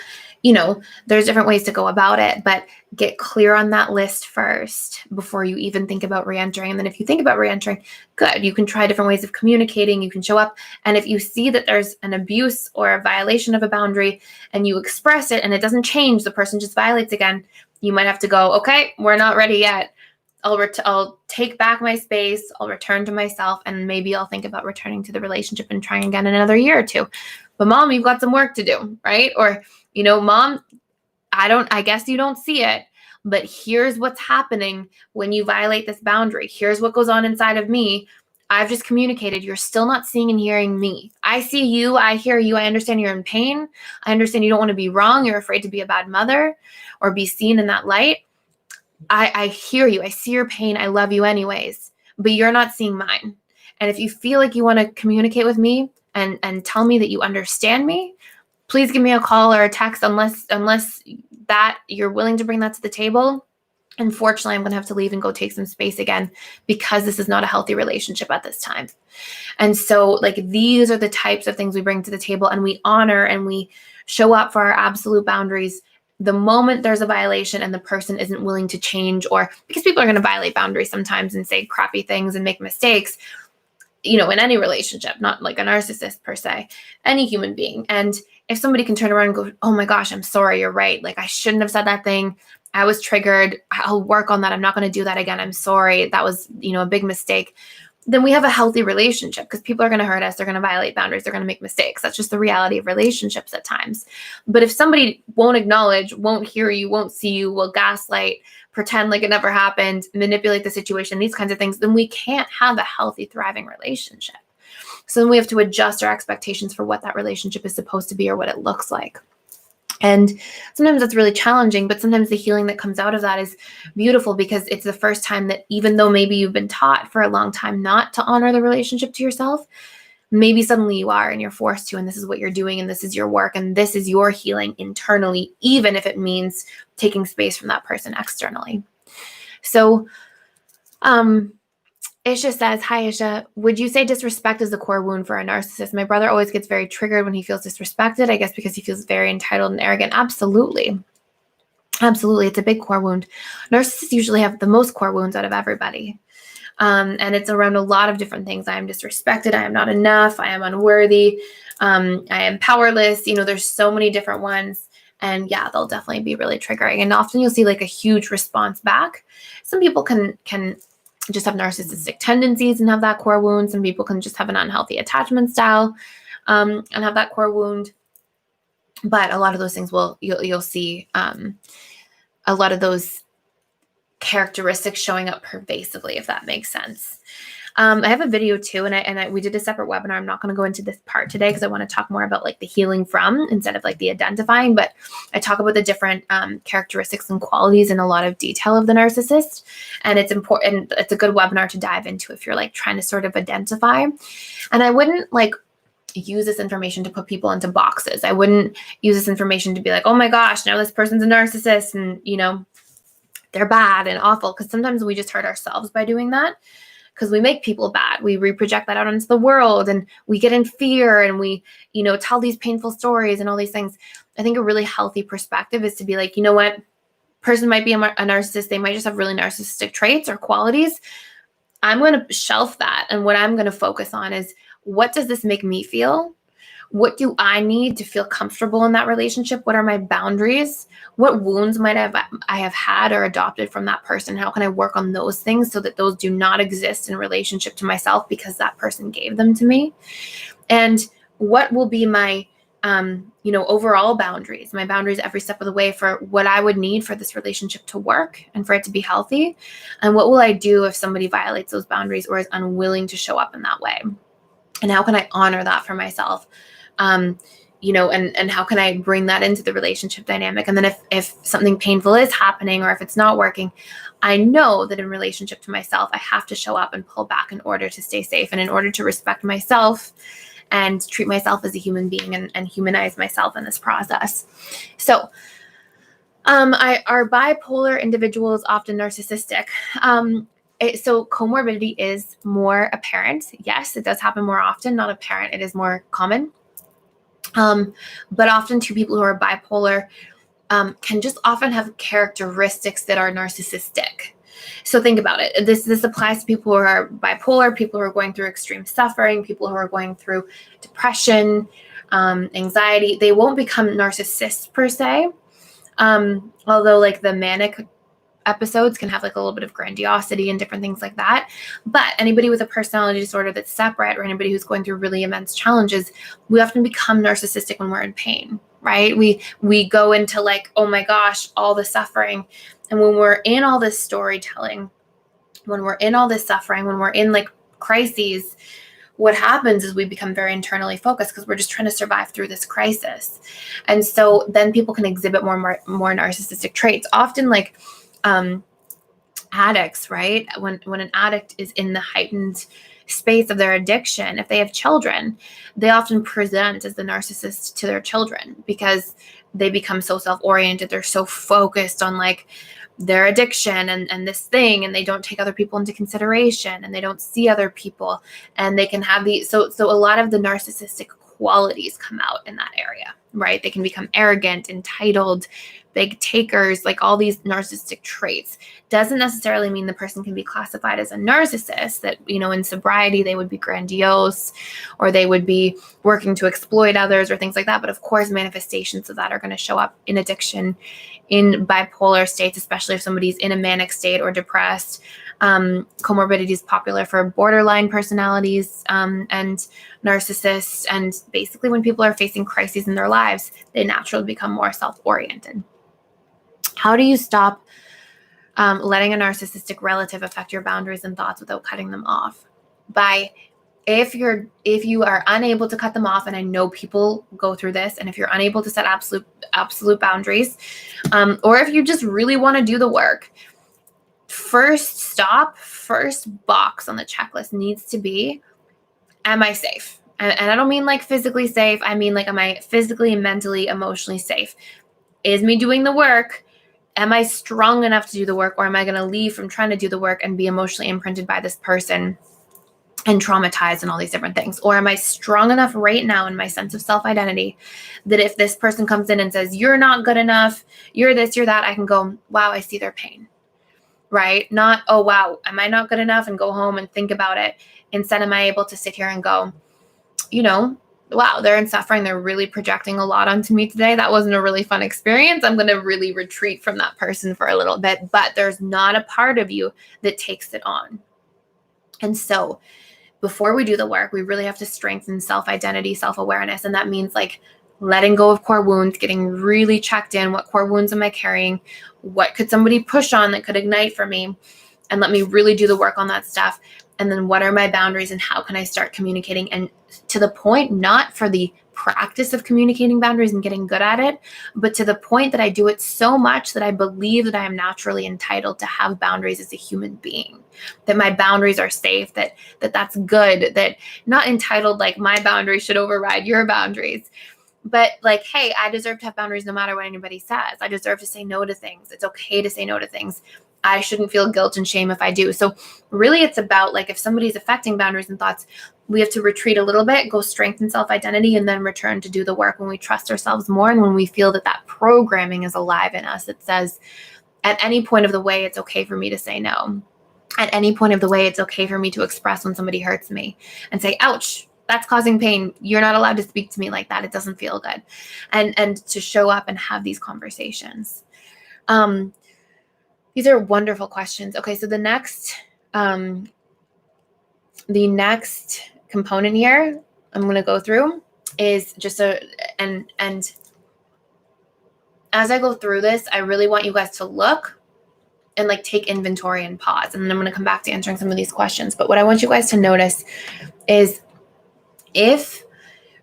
Speaker 1: there's different ways to go about it, but get clear on that list first before you even think about reentering. And then if you think about reentering, good, you can try different ways of communicating. You can show up. And if you see that there's an abuse or a violation of a boundary and you express it and it doesn't change, the person just violates again, you might have to go, okay, we're not ready yet. I'll take back my space. I'll return to myself, and maybe I'll think about returning to the relationship and trying again in another year or two. But mom, you've got some work to do, right? Or, mom, I guess you don't see it, but here's what's happening when you violate this boundary. Here's what goes on inside of me. I've just communicated. You're still not seeing and hearing me. I see you. I hear you. I understand you're in pain. I understand you don't want to be wrong. You're afraid to be a bad mother or be seen in that light. I hear you. I see your pain. I love you anyways, but you're not seeing mine. And if you feel like you want to communicate with me and tell me that you understand me, please give me a call or a text unless that you're willing to bring that to the table. Unfortunately, I'm going to have to leave and go take some space again because this is not a healthy relationship at this time. And so like these are the types of things we bring to the table, and we honor and we show up for our absolute boundaries the moment there's a violation and the person isn't willing to change, or because people are going to violate boundaries sometimes and say crappy things and make mistakes, in any relationship, not like a narcissist per se, any human being. And if somebody can turn around and go, oh my gosh, I'm sorry, you're right. Like I shouldn't have said that thing. I was triggered. I'll work on that. I'm not going to do that again. I'm sorry. That was, a big mistake. Then we have a healthy relationship, because people are going to hurt us. They're going to violate boundaries. They're going to make mistakes. That's just the reality of relationships at times. But if somebody won't acknowledge, won't hear you, won't see you, will gaslight, pretend like it never happened, manipulate the situation, these kinds of things, then we can't have a healthy, thriving relationship. So then we have to adjust our expectations for what that relationship is supposed to be or what it looks like. And sometimes that's really challenging, but sometimes the healing that comes out of that is beautiful, because it's the first time that, even though maybe you've been taught for a long time not to honor the relationship to yourself, maybe suddenly you are, and you're forced to, and this is what you're doing, and this is your work, and this is your healing internally, even if it means taking space from that person externally. So, Isha says, hi, Isha. Would you say disrespect is the core wound for a narcissist? My brother always gets very triggered when he feels disrespected, I guess because he feels very entitled and arrogant. Absolutely. Absolutely. It's a big core wound. Narcissists usually have the most core wounds out of everybody. And it's around a lot of different things. I am disrespected. I am not enough. I am unworthy. I am powerless. There's so many different ones. And yeah, they'll definitely be really triggering. And often you'll see like a huge response back. Some people can just have narcissistic tendencies and have that core wound. Some people can just have an unhealthy attachment style and have that core wound. But a lot of those things you'll see a lot of those characteristics showing up pervasively, if that makes sense. I have a video too, and we did a separate webinar. I'm not going to go into this part today because I want to talk more about like the healing from instead of like the identifying, but I talk about the different characteristics and qualities in a lot of detail of the narcissist. And it's important. It's a good webinar to dive into if you're like trying to sort of identify. And I wouldn't like use this information to put people into boxes. I wouldn't use this information to be like, oh my gosh, now this person's a narcissist and they're bad and awful. Because sometimes we just hurt ourselves by doing that, because we make people bad. We reproject that out into the world, and we get in fear, and we, tell these painful stories and all these things. I think a really healthy perspective is to be like, you know what? Person might be a narcissist. They might just have really narcissistic traits or qualities. I'm going to shelf that. And what I'm going to focus on is, what does this make me feel? What do I need to feel comfortable in that relationship? What are my boundaries? What wounds might I have had or adopted from that person? How can I work on those things so that those do not exist in relationship to myself because that person gave them to me? And what will be my, overall boundaries, my boundaries every step of the way for what I would need for this relationship to work and for it to be healthy? And what will I do if somebody violates those boundaries or is unwilling to show up in that way? And how can I honor that for myself? And how can I bring that into the relationship dynamic? And then if something painful is happening or if it's not working, I know that in relationship to myself, I have to show up and pull back in order to stay safe and in order to respect myself and treat myself as a human being and humanize myself in this process. So are bipolar individuals often narcissistic? So comorbidity is more apparent. Yes, it does happen more often, not apparent. It is more common. But often two people who are bipolar can just often have characteristics that are narcissistic. So think about it. This applies to people who are bipolar, people who are going through extreme suffering, people who are going through depression, anxiety. They won't become narcissists per se. Although like the manic episodes can have like a little bit of grandiosity and different things like that. But anybody with a personality disorder that's separate, or anybody who's going through really immense challenges, we often become narcissistic when we're in pain, right? We go into like, oh my gosh, all the suffering. And when we're in all this storytelling, when we're in all this suffering, when we're in like crises, what happens is we become very internally focused because we're just trying to survive through this crisis. And so then people can exhibit more narcissistic traits. Often like addicts, right? When an addict is in the heightened space of their addiction, if they have children, they often present as the narcissist to their children because they become so self-oriented. They're so focused on like their addiction and this thing, and they don't take other people into consideration, and they don't see other people, and they can have so a lot of the narcissistic qualities come out in that area, right? They can become arrogant, entitled, big takers, like all these narcissistic traits. Doesn't necessarily mean the person can be classified as a narcissist, that, you know, in sobriety, they would be grandiose or they would be working to exploit others or things like that. But of course, manifestations of that are going to show up in addiction, in bipolar states, especially if somebody's in a manic state or depressed. Comorbidity is popular for borderline personalities and narcissists. And basically, when people are facing crises in their lives, they naturally become more self-oriented. How do you stop letting a narcissistic relative affect your boundaries and thoughts without cutting them off? If you are unable to cut them off, and I know people go through this, and if you're unable to set absolute boundaries, or if you just really want to do the work, first box on the checklist needs to be, am I safe? And I don't mean like physically safe. I mean like, am I physically, mentally, emotionally safe? Is me doing the work? Am I strong enough to do the work, or am I going to leave from trying to do the work and be emotionally imprinted by this person and traumatized and all these different things? Or am I strong enough right now in my sense of self-identity that if this person comes in and says, you're not good enough, you're this, you're that, I can go, wow, I see their pain, right? Not, oh, wow, am I not good enough, and go home and think about it. Instead, am I able to sit here and go, you know, wow, they're in suffering. They're really projecting a lot onto me today. That wasn't a really fun experience. I'm going to really retreat from that person for a little bit, but there's not a part of you that takes it on. And so before we do the work, we really have to strengthen self-identity, self-awareness. And that means like letting go of core wounds, getting really checked in. What core wounds am I carrying? What could somebody push on that could ignite for me? And let me really do the work on that stuff. And then what are my boundaries, and how can I start communicating? And to the point, not for the practice of communicating boundaries and getting good at it, but to the point that I do it so much that I believe that I am naturally entitled to have boundaries as a human being, that my boundaries are safe, that's good, that not entitled like my boundaries should override your boundaries, but like, hey, I deserve to have boundaries no matter what anybody says. I deserve to say no to things. It's okay to say no to things. I shouldn't feel guilt and shame if I do. So really it's about like, if somebody's affecting boundaries and thoughts, we have to retreat a little bit, go strengthen self-identity, and then return to do the work when we trust ourselves more. And when we feel that programming is alive in us, it says at any point of the way, it's okay for me to say no. At any point of the way, it's okay for me to express when somebody hurts me and say, ouch, that's causing pain. You're not allowed to speak to me like that. It doesn't feel good. And to show up and have these conversations. These are wonderful questions. Okay, so the next component here I'm going to go through is just and as I go through this, I really want you guys to look and like take inventory and pause. And then I'm going to come back to answering some of these questions. But what I want you guys to notice is, if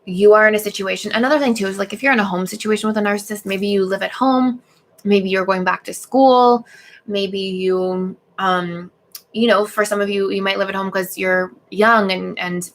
Speaker 1: you are in a situation, another thing too is like, if you're in a home situation with a narcissist, maybe you live at home, maybe you're going back to school, maybe you, for some of you, you might live at home because you're young and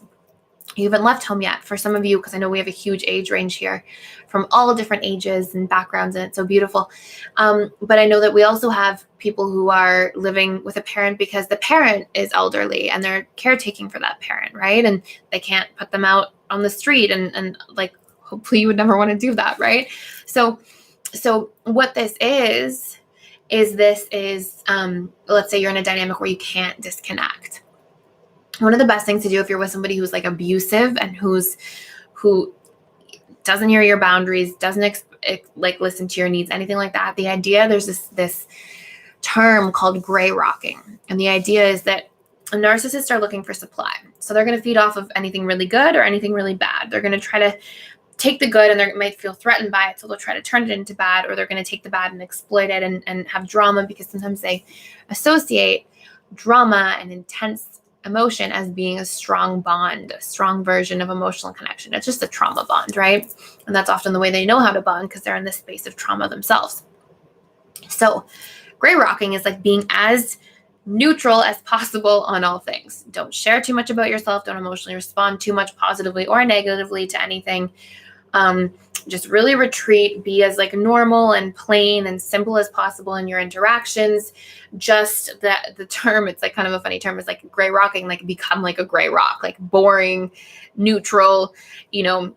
Speaker 1: you haven't left home yet. For some of you, because I know we have a huge age range here from all different ages and backgrounds, and it's so beautiful. But I know that we also have people who are living with a parent because the parent is elderly and they're caretaking for that parent, right? And they can't put them out on the street and like, hopefully you would never want to do that, right? So what this is let's say you're in a dynamic where you can't disconnect. One of the best things to do if you're with somebody who's like abusive and who doesn't hear your boundaries, doesn't like listen to your needs, anything like that. The idea, there's this term called gray rocking. And the idea is that narcissists are looking for supply. So they're going to feed off of anything really good or anything really bad. They're going to try to take the good and they might feel threatened by it. So they'll try to turn it into bad, or they're going to take the bad and exploit it and have drama, because sometimes they associate drama and intense emotion as being a strong bond, a strong version of emotional connection. It's just a trauma bond, right? And that's often the way they know how to bond, because they're in this space of trauma themselves. So gray rocking is like being as neutral as possible on all things. Don't share too much about yourself. Don't emotionally respond too much positively or negatively to anything. Just really retreat, be as like normal and plain and simple as possible in your interactions. Just that the term, it's like kind of a funny term, is like gray rocking, like become like a gray rock, like boring, neutral,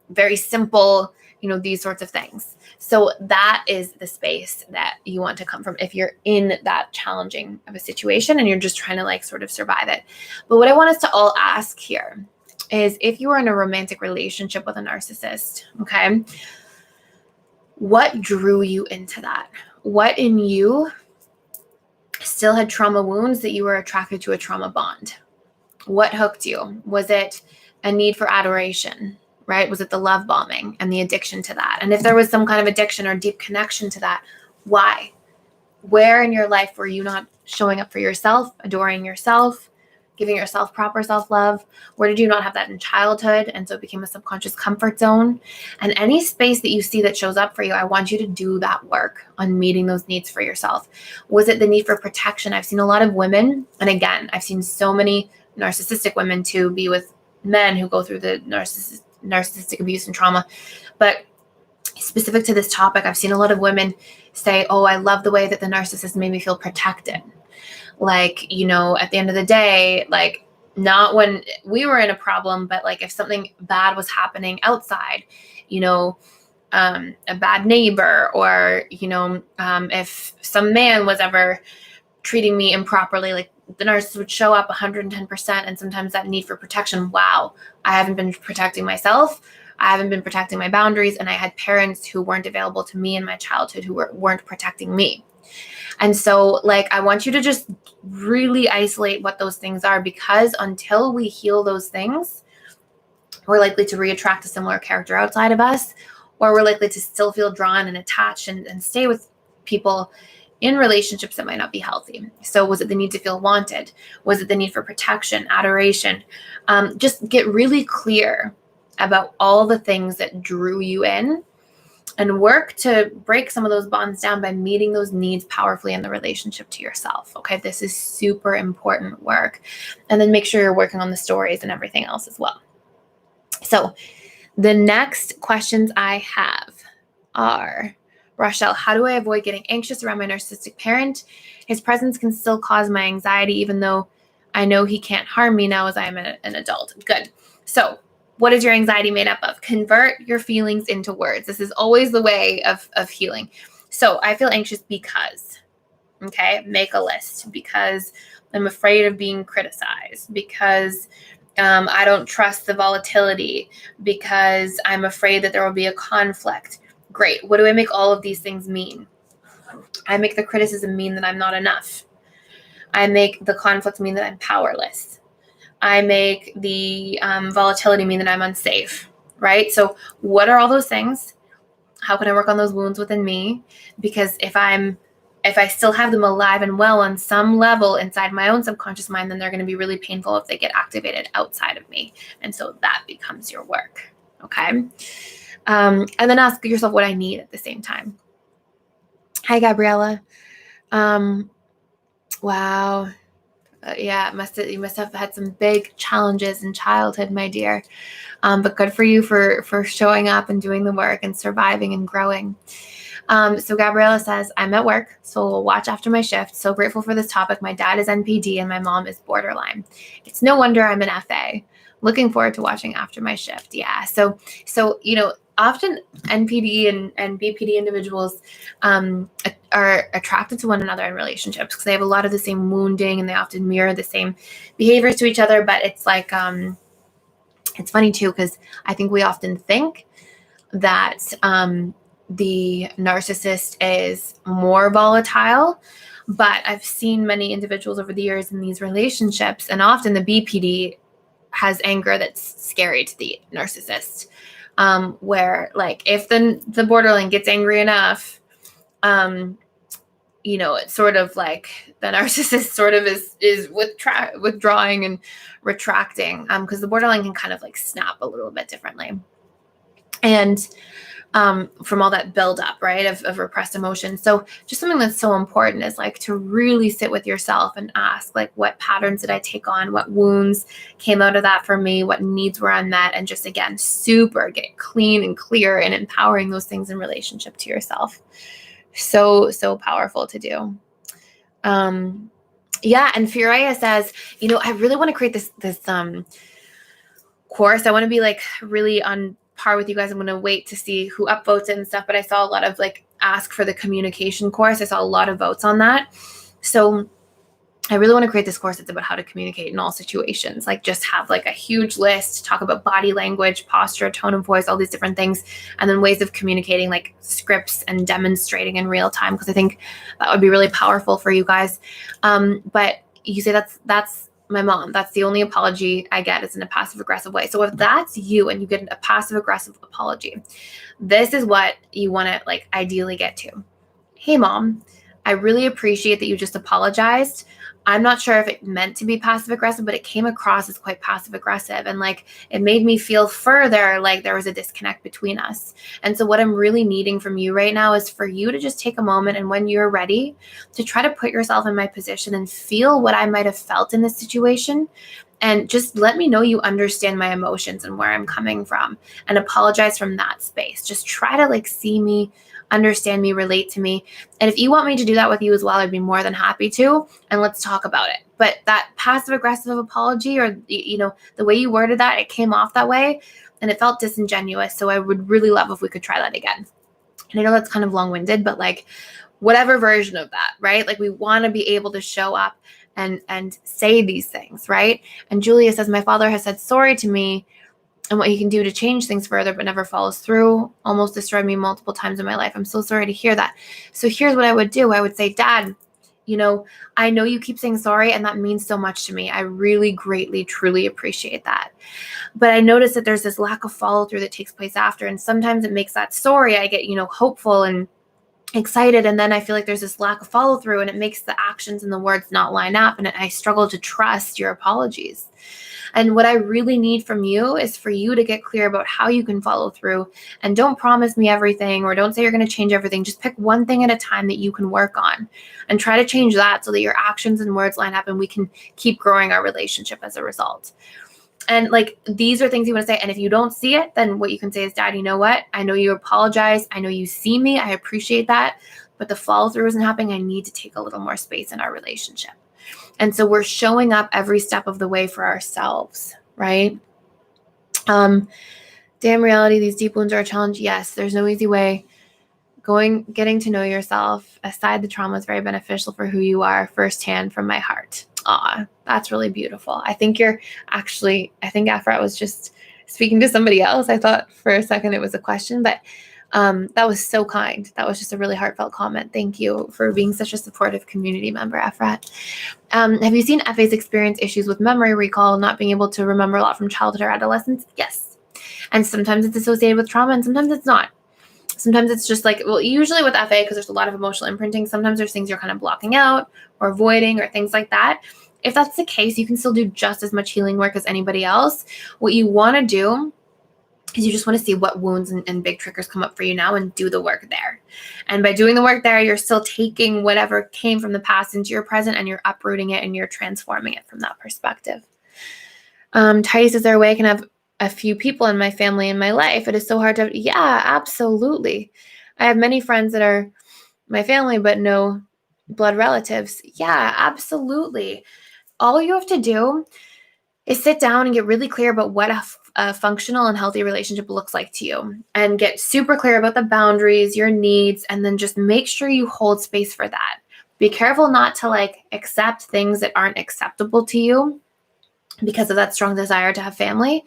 Speaker 1: very simple, these sorts of things. So that is the space that you want to come from if you're in that challenging of a situation and you're just trying to like sort of survive it. But what I want us to all ask here is, if you are in a romantic relationship with a narcissist, okay, what drew you into that? What in you still had trauma wounds that you were attracted to a trauma bond? What hooked you? Was it a need for adoration, right? Was it the love bombing and the addiction to that? And if there was some kind of addiction or deep connection to that, why? Where in your life were you not showing up for yourself, adoring yourself, giving yourself proper self-love? Where did you not have that in childhood? And so it became a subconscious comfort zone. And any space that you see that shows up for you, I want you to do that work on meeting those needs for yourself. Was it the need for protection? I've seen a lot of women, and again, I've seen so many narcissistic women to be with men who go through the narcissistic abuse and trauma. But specific to this topic, I've seen a lot of women say, oh, I love the way that the narcissist made me feel protected. Like, at the end of the day, like, not when we were in a problem, but like if something bad was happening outside, a bad neighbor, or, if some man was ever treating me improperly, like the narcissist would show up 110%. And sometimes that need for protection. Wow, I haven't been protecting myself. I haven't been protecting my boundaries. And I had parents who weren't available to me in my childhood who weren't protecting me. And so, like, I want you to just really isolate what those things are, because until we heal those things, we're likely to re-attract a similar character outside of us, or we're likely to still feel drawn and attached and stay with people in relationships that might not be healthy. So was it the need to feel wanted? Was it the need for protection, adoration? Just get really clear about all the things that drew you in, and work to break some of those bonds down by meeting those needs powerfully in the relationship to yourself. Okay, this is super important work. And then make sure you're working on the stories and everything else as well. So the next questions I have are, Rochelle, how do I avoid getting anxious around my narcissistic parent? His presence can still cause my anxiety, even though I know he can't harm me now as I am an adult. Good. So what is your anxiety made up of? Convert your feelings into words. This is always the way of healing. So I feel anxious because, okay, make a list. Because I'm afraid of being criticized. Because I don't trust the volatility. Because I'm afraid that there will be a conflict. Great. What do I make all of these things mean? I make the criticism mean that I'm not enough. I make the conflict mean that I'm powerless. I make the volatility mean that I'm unsafe, right? So what are all those things? How can I work on those wounds within me? Because if I still have them alive and well on some level inside my own subconscious mind, then they're going to be really painful if they get activated outside of me. And so that becomes your work, okay? And then ask yourself what I need at the same time. Hi, Gabriella. Wow. Yeah, you must have had some big challenges in childhood, my dear. But good for you for showing up and doing the work and surviving and growing. So Gabriella says, I'm at work, so we'll watch after my shift. So grateful for this topic. My dad is NPD and my mom is borderline. It's no wonder I'm an FA. Looking forward to watching after my shift. Yeah. So often NPD and BPD individuals are attracted to one another in relationships because they have a lot of the same wounding and they often mirror the same behaviors to each other. But it's like, it's funny too, because I think we often think that the narcissist is more volatile. But I've seen many individuals over the years in these relationships, and often the BPD has anger that's scary to the narcissist. Where like if the borderline gets angry enough, it's sort of like the narcissist sort of is withdrawing and retracting, because the borderline can kind of like snap a little bit differently. And from all that buildup, right, of repressed emotions. So just something that's so important is like to really sit with yourself and ask, like, what patterns did I take on? What wounds came out of that for me? What needs were unmet? And just, again, super get clean and clear and empowering those things in relationship to yourself. So, so powerful to do. Yeah. And Fiorella says, I really want to create this course. I want to be like really on par with you guys. I'm going to wait to see who upvotes it and stuff, but I saw a lot of like ask for the communication course. I saw a lot of votes on that. So I really want to create this course that's about how to communicate in all situations, like just have like a huge list, talk about body language, posture, tone of voice, all these different things, and then ways of communicating, like scripts and demonstrating in real time, because I think that would be really powerful for you guys. But you say that's my mom. That's the only apology I get is in a passive aggressive way. So if that's you and you get a passive aggressive apology, this is what you want to like ideally get to. Hey, Mom, I really appreciate that you just apologized. I'm not sure if it meant to be passive aggressive, but it came across as quite passive aggressive. And like, it made me feel further like there was a disconnect between us. And so what I'm really needing from you right now is for you to just take a moment, and when you're ready, to try to put yourself in my position and feel what I might have felt in this situation. And just let me know you understand my emotions and where I'm coming from, and apologize from that space. Just try to like see me, understand me, relate to me. And if you want me to do that with you as well, I'd be more than happy to. And let's talk about it. But that passive aggressive apology, or, the way you worded that, it came off that way and it felt disingenuous. So I would really love if we could try that again. And I know that's kind of long-winded, but like whatever version of that, right? Like we want to be able to show up and say these things, right? And Julia says, my father has said sorry to me and what he can do to change things further, but never follows through. Almost destroyed me multiple times in my life. I'm so sorry to hear that. So here's what I would do. I would say, Dad, I know you keep saying sorry, and that means so much to me. I really greatly, truly appreciate that. But I notice that there's this lack of follow through that takes place after. And sometimes it makes that story, I get, hopeful and excited, and then I feel like there's this lack of follow through, and it makes the actions and the words not line up, and I struggle to trust your apologies. And what I really need from you is for you to get clear about how you can follow through, and don't promise me everything, or don't say you're going to change everything. Just pick one thing at a time that you can work on and try to change that so that your actions and words line up, and we can keep growing our relationship as a result. And like, these are things you want to say. And if you don't see it, then what you can say is, Dad, you know what? I know you apologize. I know you see me. I appreciate that. But the follow through isn't happening. I need to take a little more space in our relationship. And so we're showing up every step of the way for ourselves, right? Damn reality, these deep wounds are a challenge. Yes, there's no easy way. Getting to know yourself aside the trauma is very beneficial for who you are firsthand from my heart. Aw, that's really beautiful. I think Afrat was just speaking to somebody else. I thought for a second it was a question, but that was so kind. That was just a really heartfelt comment. Thank you for being such a supportive community member, Afrat. Have you seen FAs experience issues with memory recall, not being able to remember a lot from childhood or adolescence? Yes. And sometimes it's associated with trauma, and sometimes it's not. Sometimes it's just like, well, usually with FA, because there's a lot of emotional imprinting, sometimes there's things you're kind of blocking out or avoiding or things like that. If that's the case, you can still do just as much healing work as anybody else. What you want to do is you just want to see what wounds and big triggers come up for you now and do the work there. And by doing the work there, you're still taking whatever came from the past into your present, and you're uprooting it and you're transforming it from that perspective. Thais, is there a way I can have a few people in my family in my life? It is so hard to. Yeah, absolutely. I have many friends that are my family, but no blood relatives. Yeah, absolutely. All you have to do is sit down and get really clear about what a functional and healthy relationship looks like to you, and get super clear about the boundaries, your needs, and then just make sure you hold space for that. Be careful not to like accept things that aren't acceptable to you because of that strong desire to have family.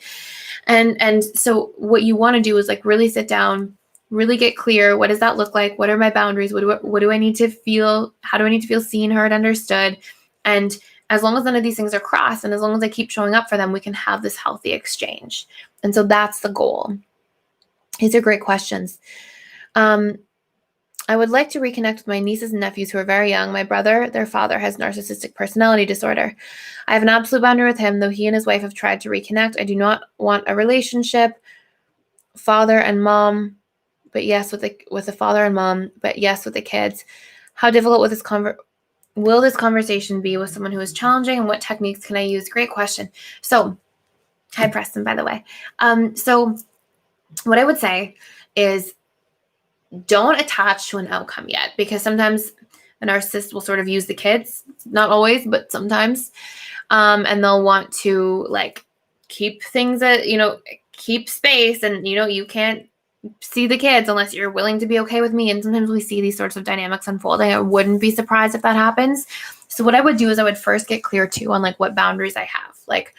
Speaker 1: And so what you want to do is like really sit down, really get clear. What does that look like? What are my boundaries? What do I need to feel? How do I need to feel seen, heard, understood? And as long as none of these things are crossed, and as long as I keep showing up for them, we can have this healthy exchange. And so that's the goal. These are great questions. I would like to reconnect with my nieces and nephews who are very young. My brother, their father, has narcissistic personality disorder. I have an absolute boundary with him, though he and his wife have tried to reconnect. I do not want a relationship father and mom, but yes with the father and mom, but yes with the kids. How difficult will this conversation be with someone who is challenging, and what techniques can I use? Great question. So, hi Preston, by the way. So what I would say is, don't attach to an outcome yet, because sometimes a narcissist will sort of use the kids, not always, but sometimes, and they'll want to like keep things keep space, and you can't see the kids unless you're willing to be okay with me. And sometimes we see these sorts of dynamics unfolding. I wouldn't be surprised if that happens. So what I would do is I would first get clear too on like what boundaries I have. Like,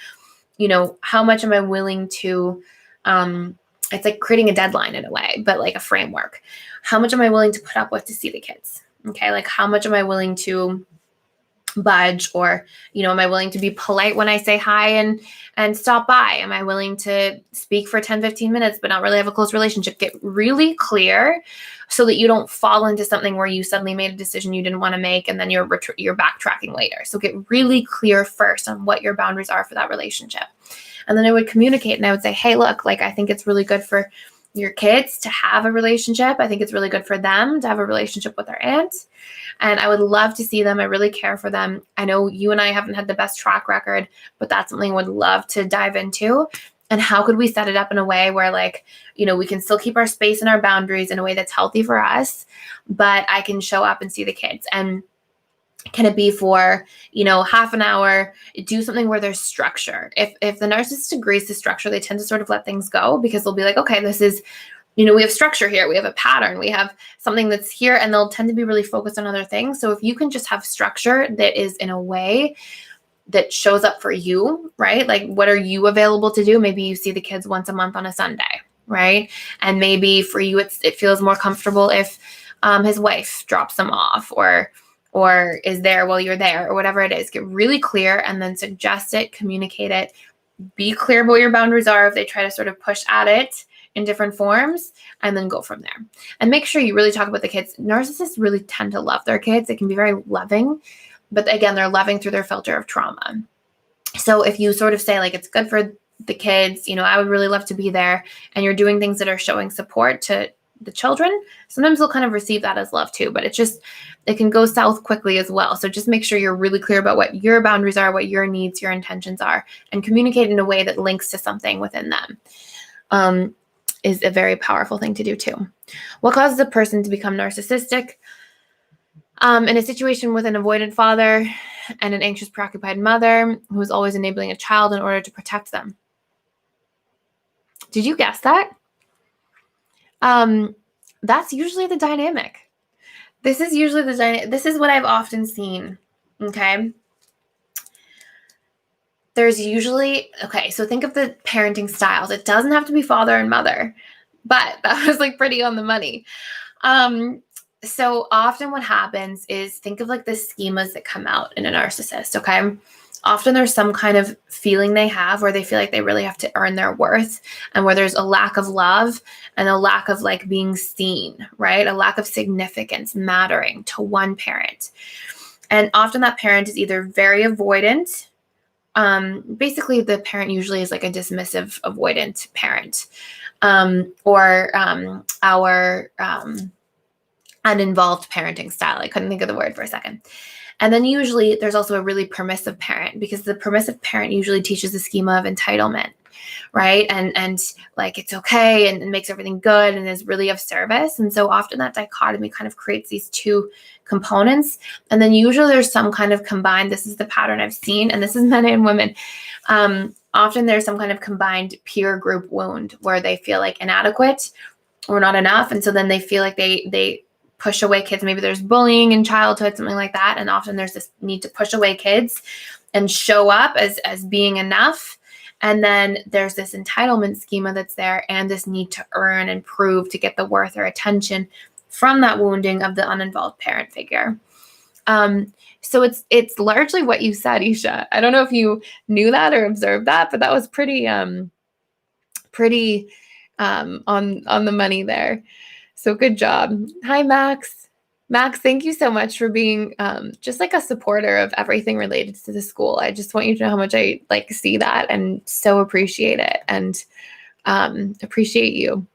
Speaker 1: how much am I willing to, it's like creating a deadline in a way, but like a framework. How much am I willing to put up with to see the kids? Okay. Like how much am I willing to budge, or, am I willing to be polite when I say hi and stop by? Am I willing to speak for 10, 15 minutes, but not really have a close relationship? Get really clear so that you don't fall into something where you suddenly made a decision you didn't want to make, and then you're backtracking later. So get really clear first on what your boundaries are for that relationship. And then I would communicate, and I would say, hey, look, like, I think it's really good for your kids to have a relationship. I think it's really good for them to have a relationship with their aunt. And I would love to see them. I really care for them. I know you and I haven't had the best track record, but that's something I would love to dive into. And how could we set it up in a way where, like, we can still keep our space and our boundaries in a way that's healthy for us, but I can show up and see the kids. And can it be for, half an hour? Do something where there's structure. If the narcissist agrees to structure, they tend to sort of let things go, because they'll be like, okay, this is, we have structure here. We have a pattern. We have something that's here, and they'll tend to be really focused on other things. So if you can just have structure that is in a way that shows up for you, right? Like, what are you available to do? Maybe you see the kids once a month on a Sunday, right? And maybe for you, it feels more comfortable if his wife drops them off, or is there while you're there, or whatever it is. Get really clear, and then suggest it, communicate it, be clear about what your boundaries are if they try to sort of push at it in different forms, and then go from there. And make sure you really talk about the kids. Narcissists really tend to love their kids. They can be very loving, but again, they're loving through their filter of trauma. So if you sort of say, like, it's good for the kids, I would really love to be there, and you're doing things that are showing support to the children, sometimes they'll kind of receive that as love too, but it can go south quickly as well. So just make sure you're really clear about what your boundaries are, what your needs, your intentions are, and communicate in a way that links to something within them. Is a very powerful thing to do too. What causes a person to become narcissistic? In a situation with an avoidant father and an anxious, preoccupied mother who is always enabling a child in order to protect them. Did you guess that? That's usually the dynamic. This is usually the dynamic. This is what I've often seen. Okay. There's usually, so think of the parenting styles. It doesn't have to be father and mother, but that was like pretty on the money. So often what happens is, think of like the schemas that come out in a narcissist. Okay. Often there's some kind of feeling they have where they feel like they really have to earn their worth, and where there's a lack of love and a lack of like being seen, right? A lack of significance mattering to one parent. And often that parent is either very avoidant. Basically the parent usually is like a dismissive, avoidant parent, or our uninvolved parenting style. I couldn't think of the word for a second. And then usually there's also a really permissive parent, because the permissive parent usually teaches the schema of entitlement, right? And like, it's okay, and makes everything good, and is really of service. And so often that dichotomy kind of creates these two components. And then usually there's some kind of combined, this is the pattern I've seen, and this is men and women. Often there's some kind of combined peer group wound where they feel like inadequate or not enough. And so then they feel like they push away kids. Maybe there's bullying in childhood, something like that. And often there's this need to push away kids and show up as being enough. And then there's this entitlement schema that's there, and this need to earn and prove to get the worth or attention from that wounding of the uninvolved parent figure. So it's largely what you said, Isha. I don't know if you knew that or observed that, but that was pretty on the money there. So good job. Hi, Max. Max, thank you so much for being just like a supporter of everything related to the school. I just want you to know how much I like see that and so appreciate it. And Appreciate you.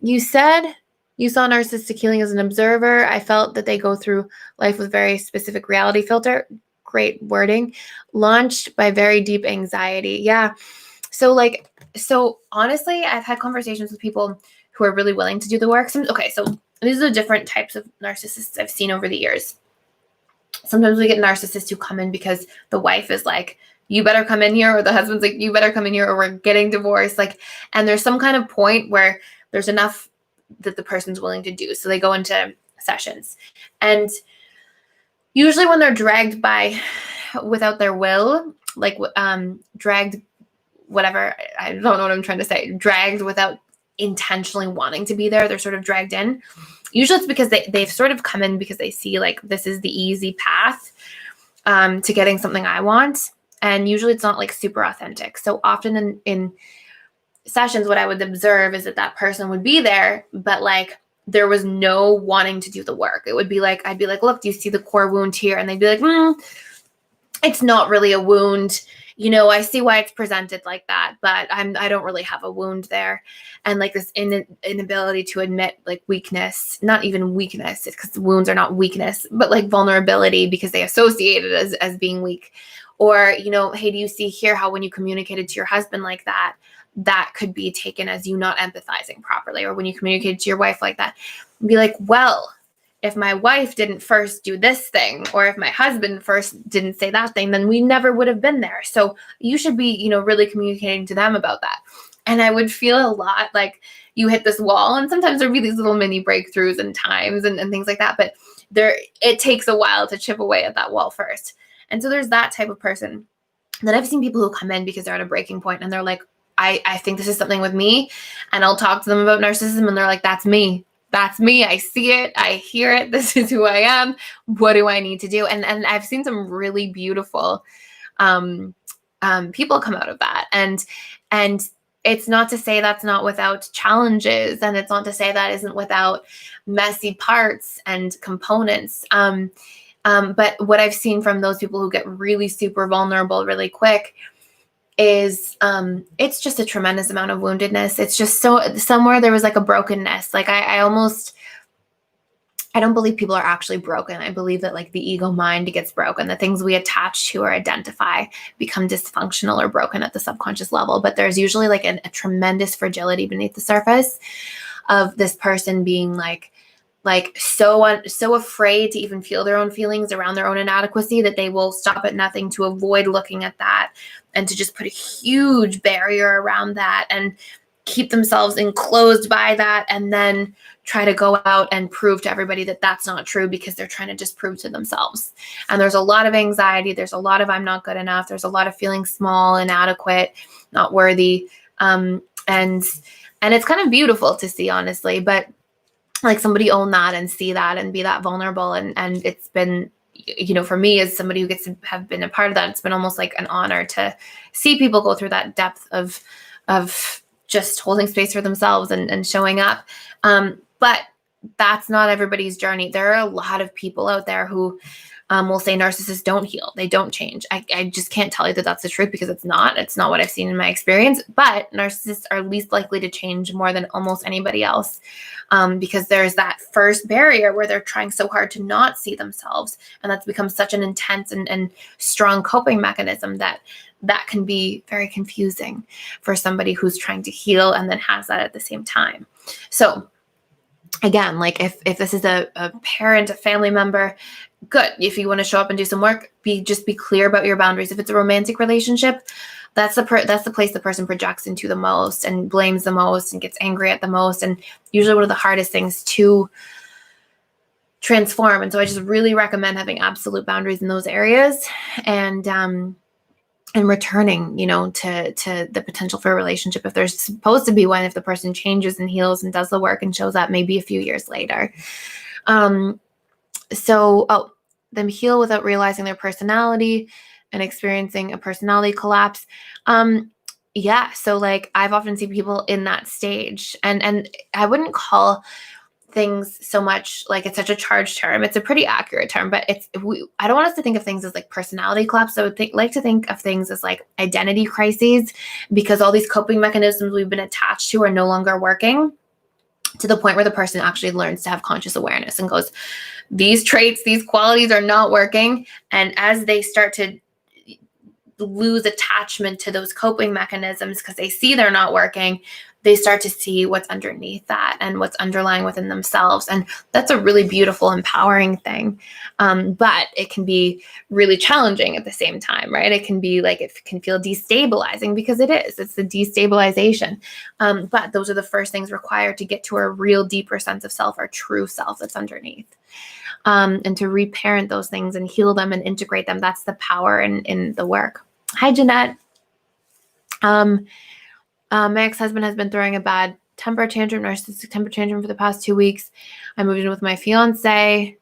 Speaker 1: You said you saw narcissistic healing as an observer. I felt that they go through life with very specific reality filter. Great wording. Launched by very deep anxiety. Yeah. So honestly, I've had conversations with people who are really willing to do the work. So these are the different types of narcissists I've seen over the years. Sometimes we get narcissists who come in because the wife is like, you better come in here, or the husband's like, you better come in here, or we're getting divorced. And there's some kind of point where there's enough that the person's willing to do. So they go into sessions. And usually when they're dragged by without their will, dragged, whatever, I don't know what I'm trying to say, dragged without intentionally wanting to be there, they're sort of dragged in. Usually it's because they've sort of come in because they see like this is the easy path to getting something I want. And usually it's not like super authentic. So often in sessions, what I would observe is that person would be there, but like there was no wanting to do the work. It would be like, I'd be like, look, do you see the core wound here? And they'd be like, it's not really a wound. I see why it's presented like that, but I don't really have a wound there. And like this inability to admit like weakness, not even weakness, because wounds are not weakness, but like vulnerability because they associate it as being weak. Or, hey, do you see here how when you communicated to your husband like that, that could be taken as you not empathizing properly? Or when you communicated to your wife like that, be like, well, if my wife didn't first do this thing, or if my husband first didn't say that thing, then we never would have been there. So you should be, really communicating to them about that. And I would feel a lot like you hit this wall, and sometimes there'd be these little mini breakthroughs and times and things like that. But it takes a while to chip away at that wall first. And so there's that type of person. Then I've seen people who come in because they're at a breaking point and they're like, I think this is something with me. And I'll talk to them about narcissism and they're like, that's me. That's me. I see it. I hear it. This is who I am. What do I need to do? And I've seen some really beautiful people come out of that. And it's not to say that's not without challenges. And it's not to say that isn't without messy parts and components. But what I've seen from those people who get really super vulnerable really quick is it's just a tremendous amount of woundedness. It's just somewhere there was like a brokenness. Like I don't believe people are actually broken. I believe that like the ego mind gets broken. The things we attach to or identify become dysfunctional or broken at the subconscious level. But there's usually like a tremendous fragility beneath the surface of this person being like so afraid to even feel their own feelings around their own inadequacy that they will stop at nothing to avoid looking at that and to just put a huge barrier around that and keep themselves enclosed by that, and then try to go out and prove to everybody that that's not true because they're trying to just prove to themselves. And there's a lot of anxiety. There's a lot of I'm not good enough. There's a lot of feeling small, inadequate, not worthy. And it's kind of beautiful to see, honestly, but like somebody own that and see that and be that vulnerable. And it's been, for me as somebody who gets to have been a part of that, it's been almost like an honor to see people go through that depth of just holding space for themselves and showing up. But that's not everybody's journey. There are a lot of people out there who will say narcissists don't heal. They don't change. I just can't tell you that that's the truth because it's not what I've seen in my experience, but narcissists are least likely to change more than almost anybody else. Because there's that first barrier where they're trying so hard to not see themselves. And that's become such an intense and strong coping mechanism that can be very confusing for somebody who's trying to heal and then has that at the same time. So again, like if this is a parent, a family member, good. If you want to show up and do some work, just be clear about your boundaries. If it's a romantic relationship, that's the place the person projects into the most and blames the most and gets angry at the most, and usually one of the hardest things to transform. And so I just really recommend having absolute boundaries in those areas and returning, to the potential for a relationship if there's supposed to be one, if the person changes and heals and does the work and shows up maybe a few years later. Them heal without realizing their personality and experiencing a personality collapse. So like I've often seen people in that stage, and I wouldn't call things so much, like it's such a charged term. It's a pretty accurate term, but I don't want us to think of things as like personality collapse. I would like to think of things as like identity crises, because all these coping mechanisms we've been attached to are no longer working, to the point where the person actually learns to have conscious awareness and goes, these traits, these qualities are not working. And as they start to lose attachment to those coping mechanisms because they see they're not working, they start to see what's underneath that and what's underlying within themselves. And that's a really beautiful, empowering thing. But it can be really challenging at the same time, right? It can be like, it can feel destabilizing, because it is. It's the destabilization. But those are the first things required to get to a real deeper sense of self, our true self that's underneath. And to reparent those things and heal them and integrate them. That's the power in the work. Hi, Jeanette. My ex-husband has been throwing a bad narcissistic temper tantrum for the past 2 weeks. I moved in with my fiance.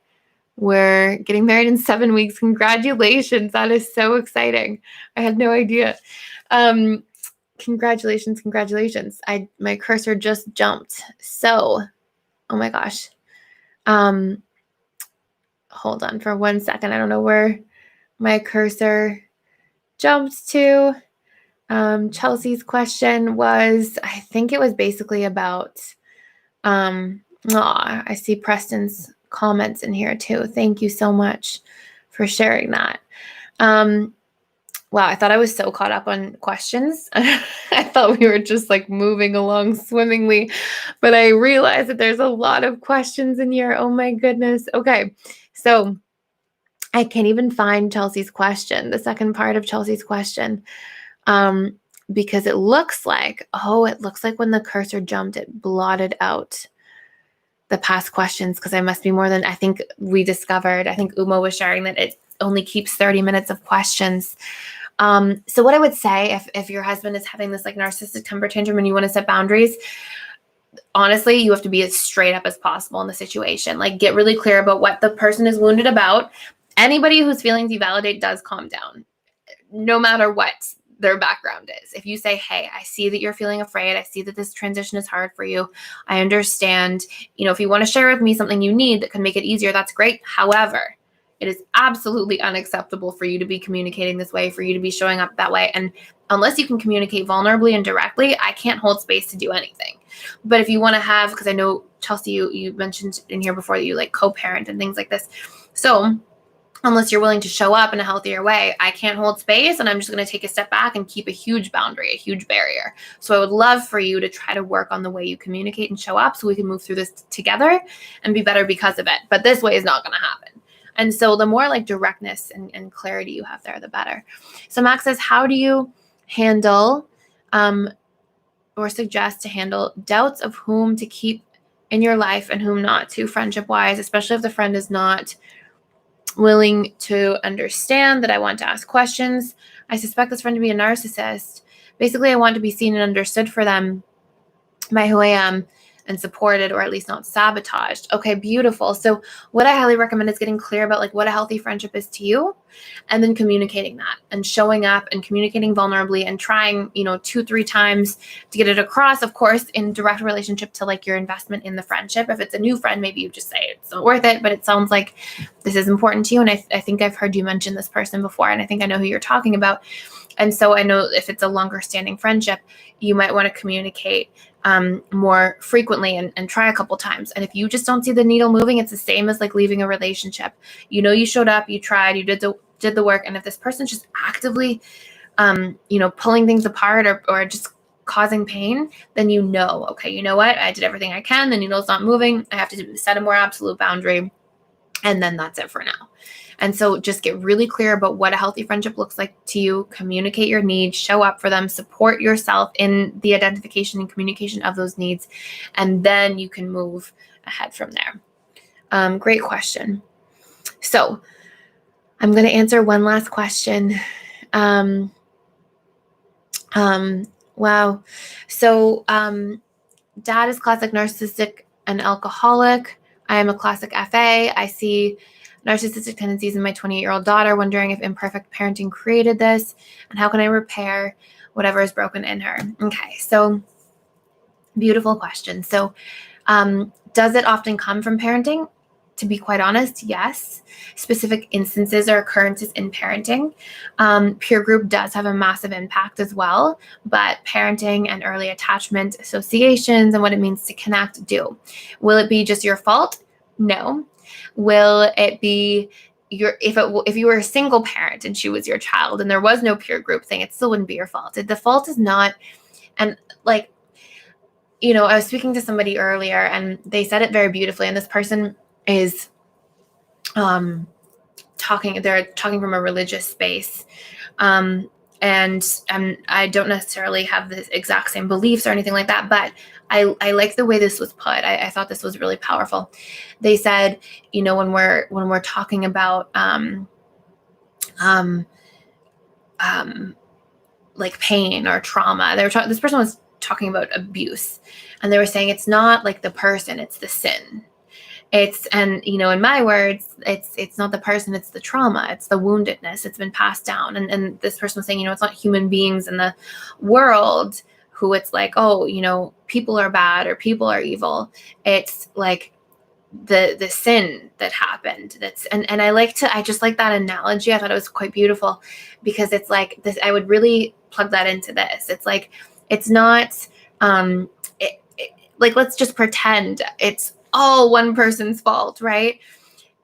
Speaker 1: We're getting married in 7 weeks. Congratulations. That is so exciting. I had no idea. Congratulations. My cursor just jumped. So, oh my gosh. Hold on for 1 second. I don't know where my cursor jumped to. Chelsea's question was, I think it was basically about, I see Preston's comments in here too. Thank you so much for sharing that. Wow, I thought I was so caught up on questions. I thought we were just like moving along swimmingly, but I realized that there's a lot of questions in here. Oh my goodness. Okay, so I can't even find Chelsea's question, the second part of Chelsea's question. Because it looks like when the cursor jumped, it blotted out the past questions, because I must be more than, I think we discovered, I think Uma was sharing that it only keeps 30 minutes of questions. So what I would say, if your husband is having this like narcissistic temper tantrum and you want to set boundaries, honestly, you have to be as straight up as possible in the situation. Like, get really clear about what the person is wounded about. Anybody whose feelings you validate does calm down, no matter what their background is. If you say, hey, I see that you're feeling afraid. I see that this transition is hard for you. I understand, if you want to share with me something you need that can make it easier, that's great. However, it is absolutely unacceptable for you to be communicating this way, for you to be showing up that way. And unless you can communicate vulnerably and directly, I can't hold space to do anything. But if you want to have, because I know, Chelsea, you mentioned in here before that you like co-parent and things like this. So unless you're willing to show up in a healthier way, I can't hold space, and I'm just going to take a step back and keep a huge boundary, a huge barrier. So I would love for you to try to work on the way you communicate and show up so we can move through this together and be better because of it. But this way is not going to happen. And so the more like directness and clarity you have there, the better. So Max says, how do you handle or suggest to handle doubts of whom to keep in your life and whom not to, friendship-wise, especially if the friend is not willing to understand that I want to ask questions? I suspect this friend to be a narcissist. Basically, I want to be seen and understood for them by who I am and supported, or at least not sabotaged. Okay, beautiful. So what I highly recommend is getting clear about like what a healthy friendship is to you, and then communicating that and showing up and communicating vulnerably and trying, 2-3 times to get it across, of course, in direct relationship to like your investment in the friendship. If it's a new friend, maybe you just say it's not worth it, but it sounds like this is important to you. And I think I've heard you mention this person before, and I think I know who you're talking about. And so I know if it's a longer standing friendship, you might want to communicate more frequently and try a couple times. And if you just don't see the needle moving, it's the same as like leaving a relationship. You showed up, you tried, you did the work. And if this person's just actively, pulling things apart or just causing pain, then okay, you know what? I did everything I can. The needle's not moving. I have to set a more absolute boundary. And then that's it for now. And so just get really clear about what a healthy friendship looks like to you, communicate your needs, show up for them, support yourself in the identification and communication of those needs, and then you can move ahead from there. Great question. So I'm going to answer one last question. Wow. So dad is classic narcissistic and alcoholic. I am a classic FA. I see narcissistic tendencies in my 28-year-old daughter, wondering if imperfect parenting created this, and how can I repair whatever is broken in her? Okay, so beautiful question. So Does it often come from parenting? To be quite honest, yes. Specific instances or occurrences in parenting. Peer group does have a massive impact as well, but parenting and early attachment associations and what it means to connect do. Will it be just your fault? No. Will it be if you were a single parent and she was your child and there was no peer group thing, it still wouldn't be your fault. The fault is not, and like, I was speaking to somebody earlier and they said it very beautifully, and this person is they're talking from a religious space. And I don't necessarily have the exact same beliefs or anything like that, but I like the way this was put. I thought this was really powerful. They said, when we're talking about like pain or trauma, this person was talking about abuse, and they were saying it's not like the person, it's the sin. And in my words, it's not the person, it's the trauma, it's the woundedness, it's been passed down. And this person was saying, it's not human beings in the world who it's like, oh, people are bad or people are evil. It's like the sin that happened. And I just like that analogy. I thought it was quite beautiful, because it's like this, I would really plug that into this. It's like, it's not, like, let's just pretend it's all one person's fault, right?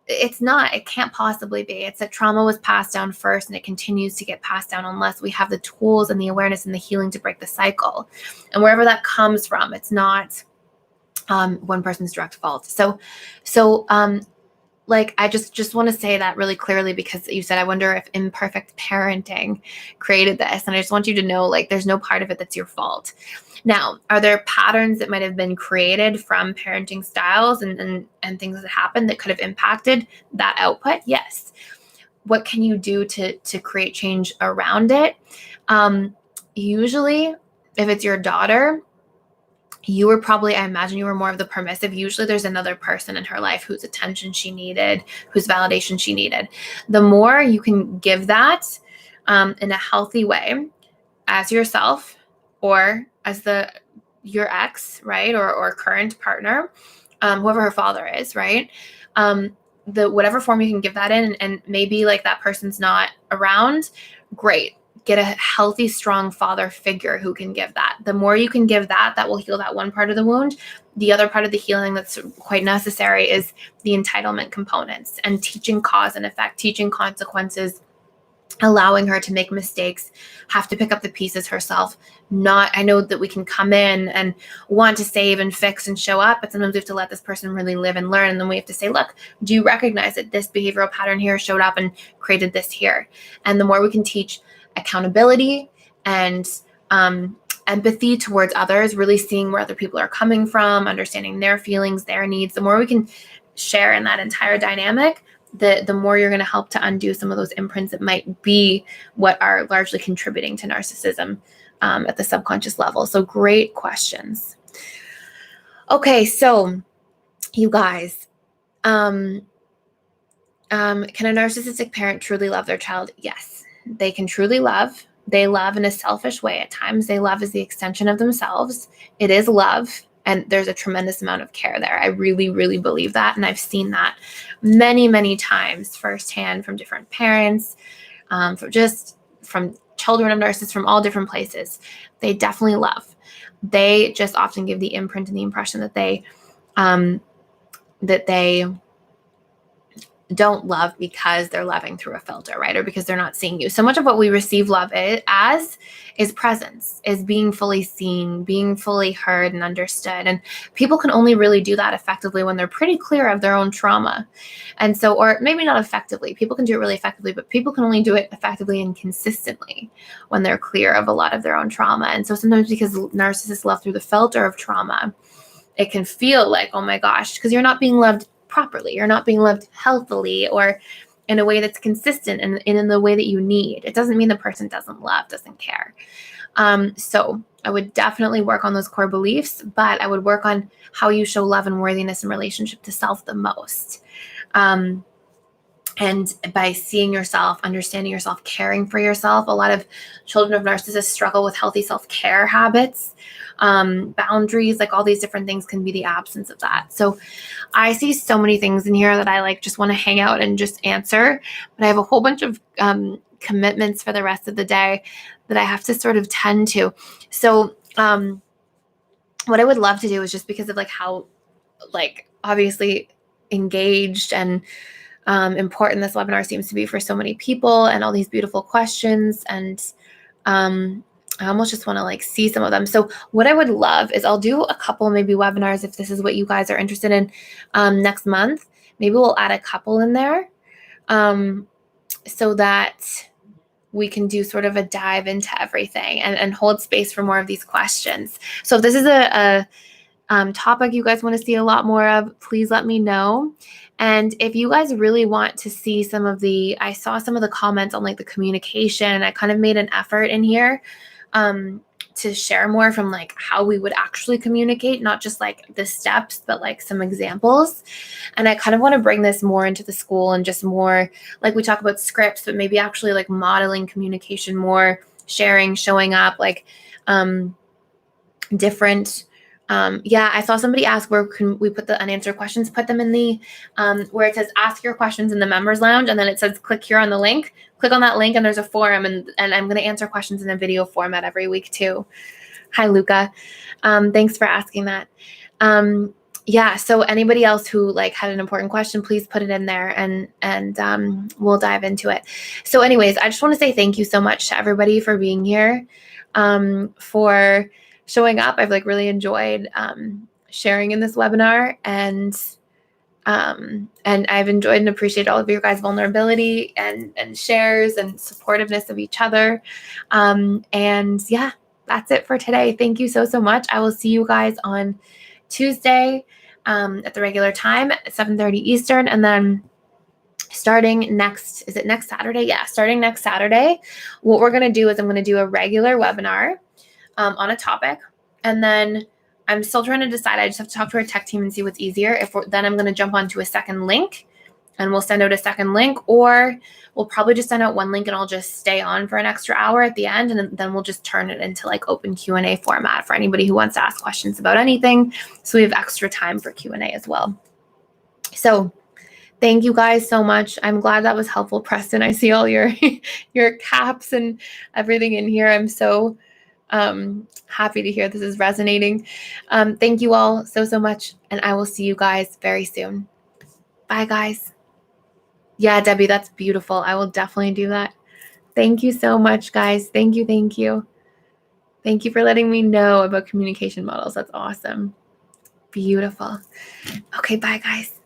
Speaker 1: It's not. It can't possibly be. It's that trauma was passed down first, and it continues to get passed down unless we have the tools and the awareness and the healing to break the cycle. And wherever that comes from, it's not one person's direct fault. So like, I just want to say that really clearly, because you said, I wonder if imperfect parenting created this. And I just want you to know, like, there's no part of it that's your fault. Now, are there patterns that might have been created from parenting styles and things that happened that could have impacted that output? Yes. What can you do to create change around it? Usually, if it's your daughter, I imagine you were more of the permissive. Usually there's another person in her life whose attention she needed, whose validation she needed. The more you can give that in a healthy way as yourself, or as your ex, right? Or current partner, whoever her father is, right? Whatever form you can give that in, and maybe like that person's not around, great. Get a healthy, strong father figure who can give that. The more you can give that will heal that one part of the wound. The other part of the healing that's quite necessary is the entitlement components and teaching cause and effect, teaching consequences, allowing her to make mistakes, have to pick up the pieces herself. I know that we can come in and want to save and fix and show up, but sometimes we have to let this person really live and learn. And then we have to say, look, do you recognize that this behavioral pattern here showed up and created this here? And the more we can teach accountability and empathy towards others, really seeing where other people are coming from, understanding their feelings, their needs, the more we can share in that entire dynamic, the more you're going to help to undo some of those imprints that might be what are largely contributing to narcissism at the subconscious level. So great questions. Okay, so you guys, can a narcissistic parent truly love their child? Yes. They can truly love. They love in a selfish way at times. They love as the extension of themselves. It is love, and there's a tremendous amount of care there. I really, really believe that, and I've seen that many, many times firsthand from different parents, from children of narcissists from all different places. They definitely love. They just often give the imprint and the impression that they don't love because they're loving through a filter, right? Or because they're not seeing you. So much of what we receive love as is presence, is being fully seen, being fully heard and understood. And people can only really do that effectively when they're pretty clear of their own trauma. And so, or maybe not effectively, people can do it really effectively, but people can only do it effectively and consistently when they're clear of a lot of their own trauma. And so sometimes, because narcissists love through the filter of trauma, it can feel like, oh my gosh, because you're not being loved properly. You're not being loved healthily or in a way that's consistent and in the way that you need. It doesn't mean the person doesn't love, doesn't care. So I would definitely work on those core beliefs, but I would work on how you show love and worthiness in relationship to self the most. And by seeing yourself, understanding yourself, caring for yourself, a lot of children of narcissists struggle with healthy self-care habits, boundaries, like all these different things can be the absence of that. So I see so many things in here that I like just want to hang out and just answer, but I have a whole bunch of commitments for the rest of the day that I have to sort of tend to. So what I would love to do is, just because of like how like obviously engaged and important this webinar seems to be for so many people, and all these beautiful questions, and I almost just want to like see some of them. So what I would love is, I'll do a couple maybe webinars if this is what you guys are interested in next month. Maybe we'll add a couple in there so that we can do sort of a dive into everything and hold space for more of these questions. So if this is a topic you guys want to see a lot more of, please let me know. And if you guys really want to see some of the, I saw some of the comments on like the communication. I kind of made an effort in here to share more from like how we would actually communicate, not just like the steps, but like some examples. And I kind of want to bring this more into the school, and just more like we talk about scripts, but maybe actually like modeling communication more, sharing, showing up, like different. I saw somebody ask, where can we put the unanswered questions? Put them in the, where it says ask your questions in the members lounge. And then it says click here on the link. Click on that link and there's a forum, and I'm going to answer questions in a video format every week too. Hi, Luca. Thanks for asking that. So anybody else who like had an important question, please put it in there, and we'll dive into it. So anyways, I just want to say thank you so much to everybody for being here, for showing up. I've like really enjoyed sharing in this webinar, and I've enjoyed and appreciated all of your guys' vulnerability and shares and supportiveness of each other. That's it for today. Thank you so much. I will see you guys on Tuesday at the regular time at 7:30 Eastern, and then starting next Saturday? Yeah, starting next Saturday, what we're going to do is I'm going to do a regular webinar on a topic, and then I'm still trying to decide. I just have to talk to our tech team and see what's easier. Then I'm going to jump onto a second link, and we'll send out a second link, or we'll probably just send out one link and I'll just stay on for an extra hour at the end, and then we'll just turn it into like open Q&A format for anybody who wants to ask questions about anything. So we have extra time for Q&A as well. So thank you guys so much. I'm glad that was helpful, Preston. I see all your caps and everything in here. I'm so happy to hear this is resonating. Thank you all so much, and I will see you guys very soon. Bye, guys. Yeah, Debbie, that's beautiful. I will definitely do that. Thank you so much, guys. Thank you. Thank you for letting me know about communication models. That's awesome. Beautiful. Okay, bye, guys.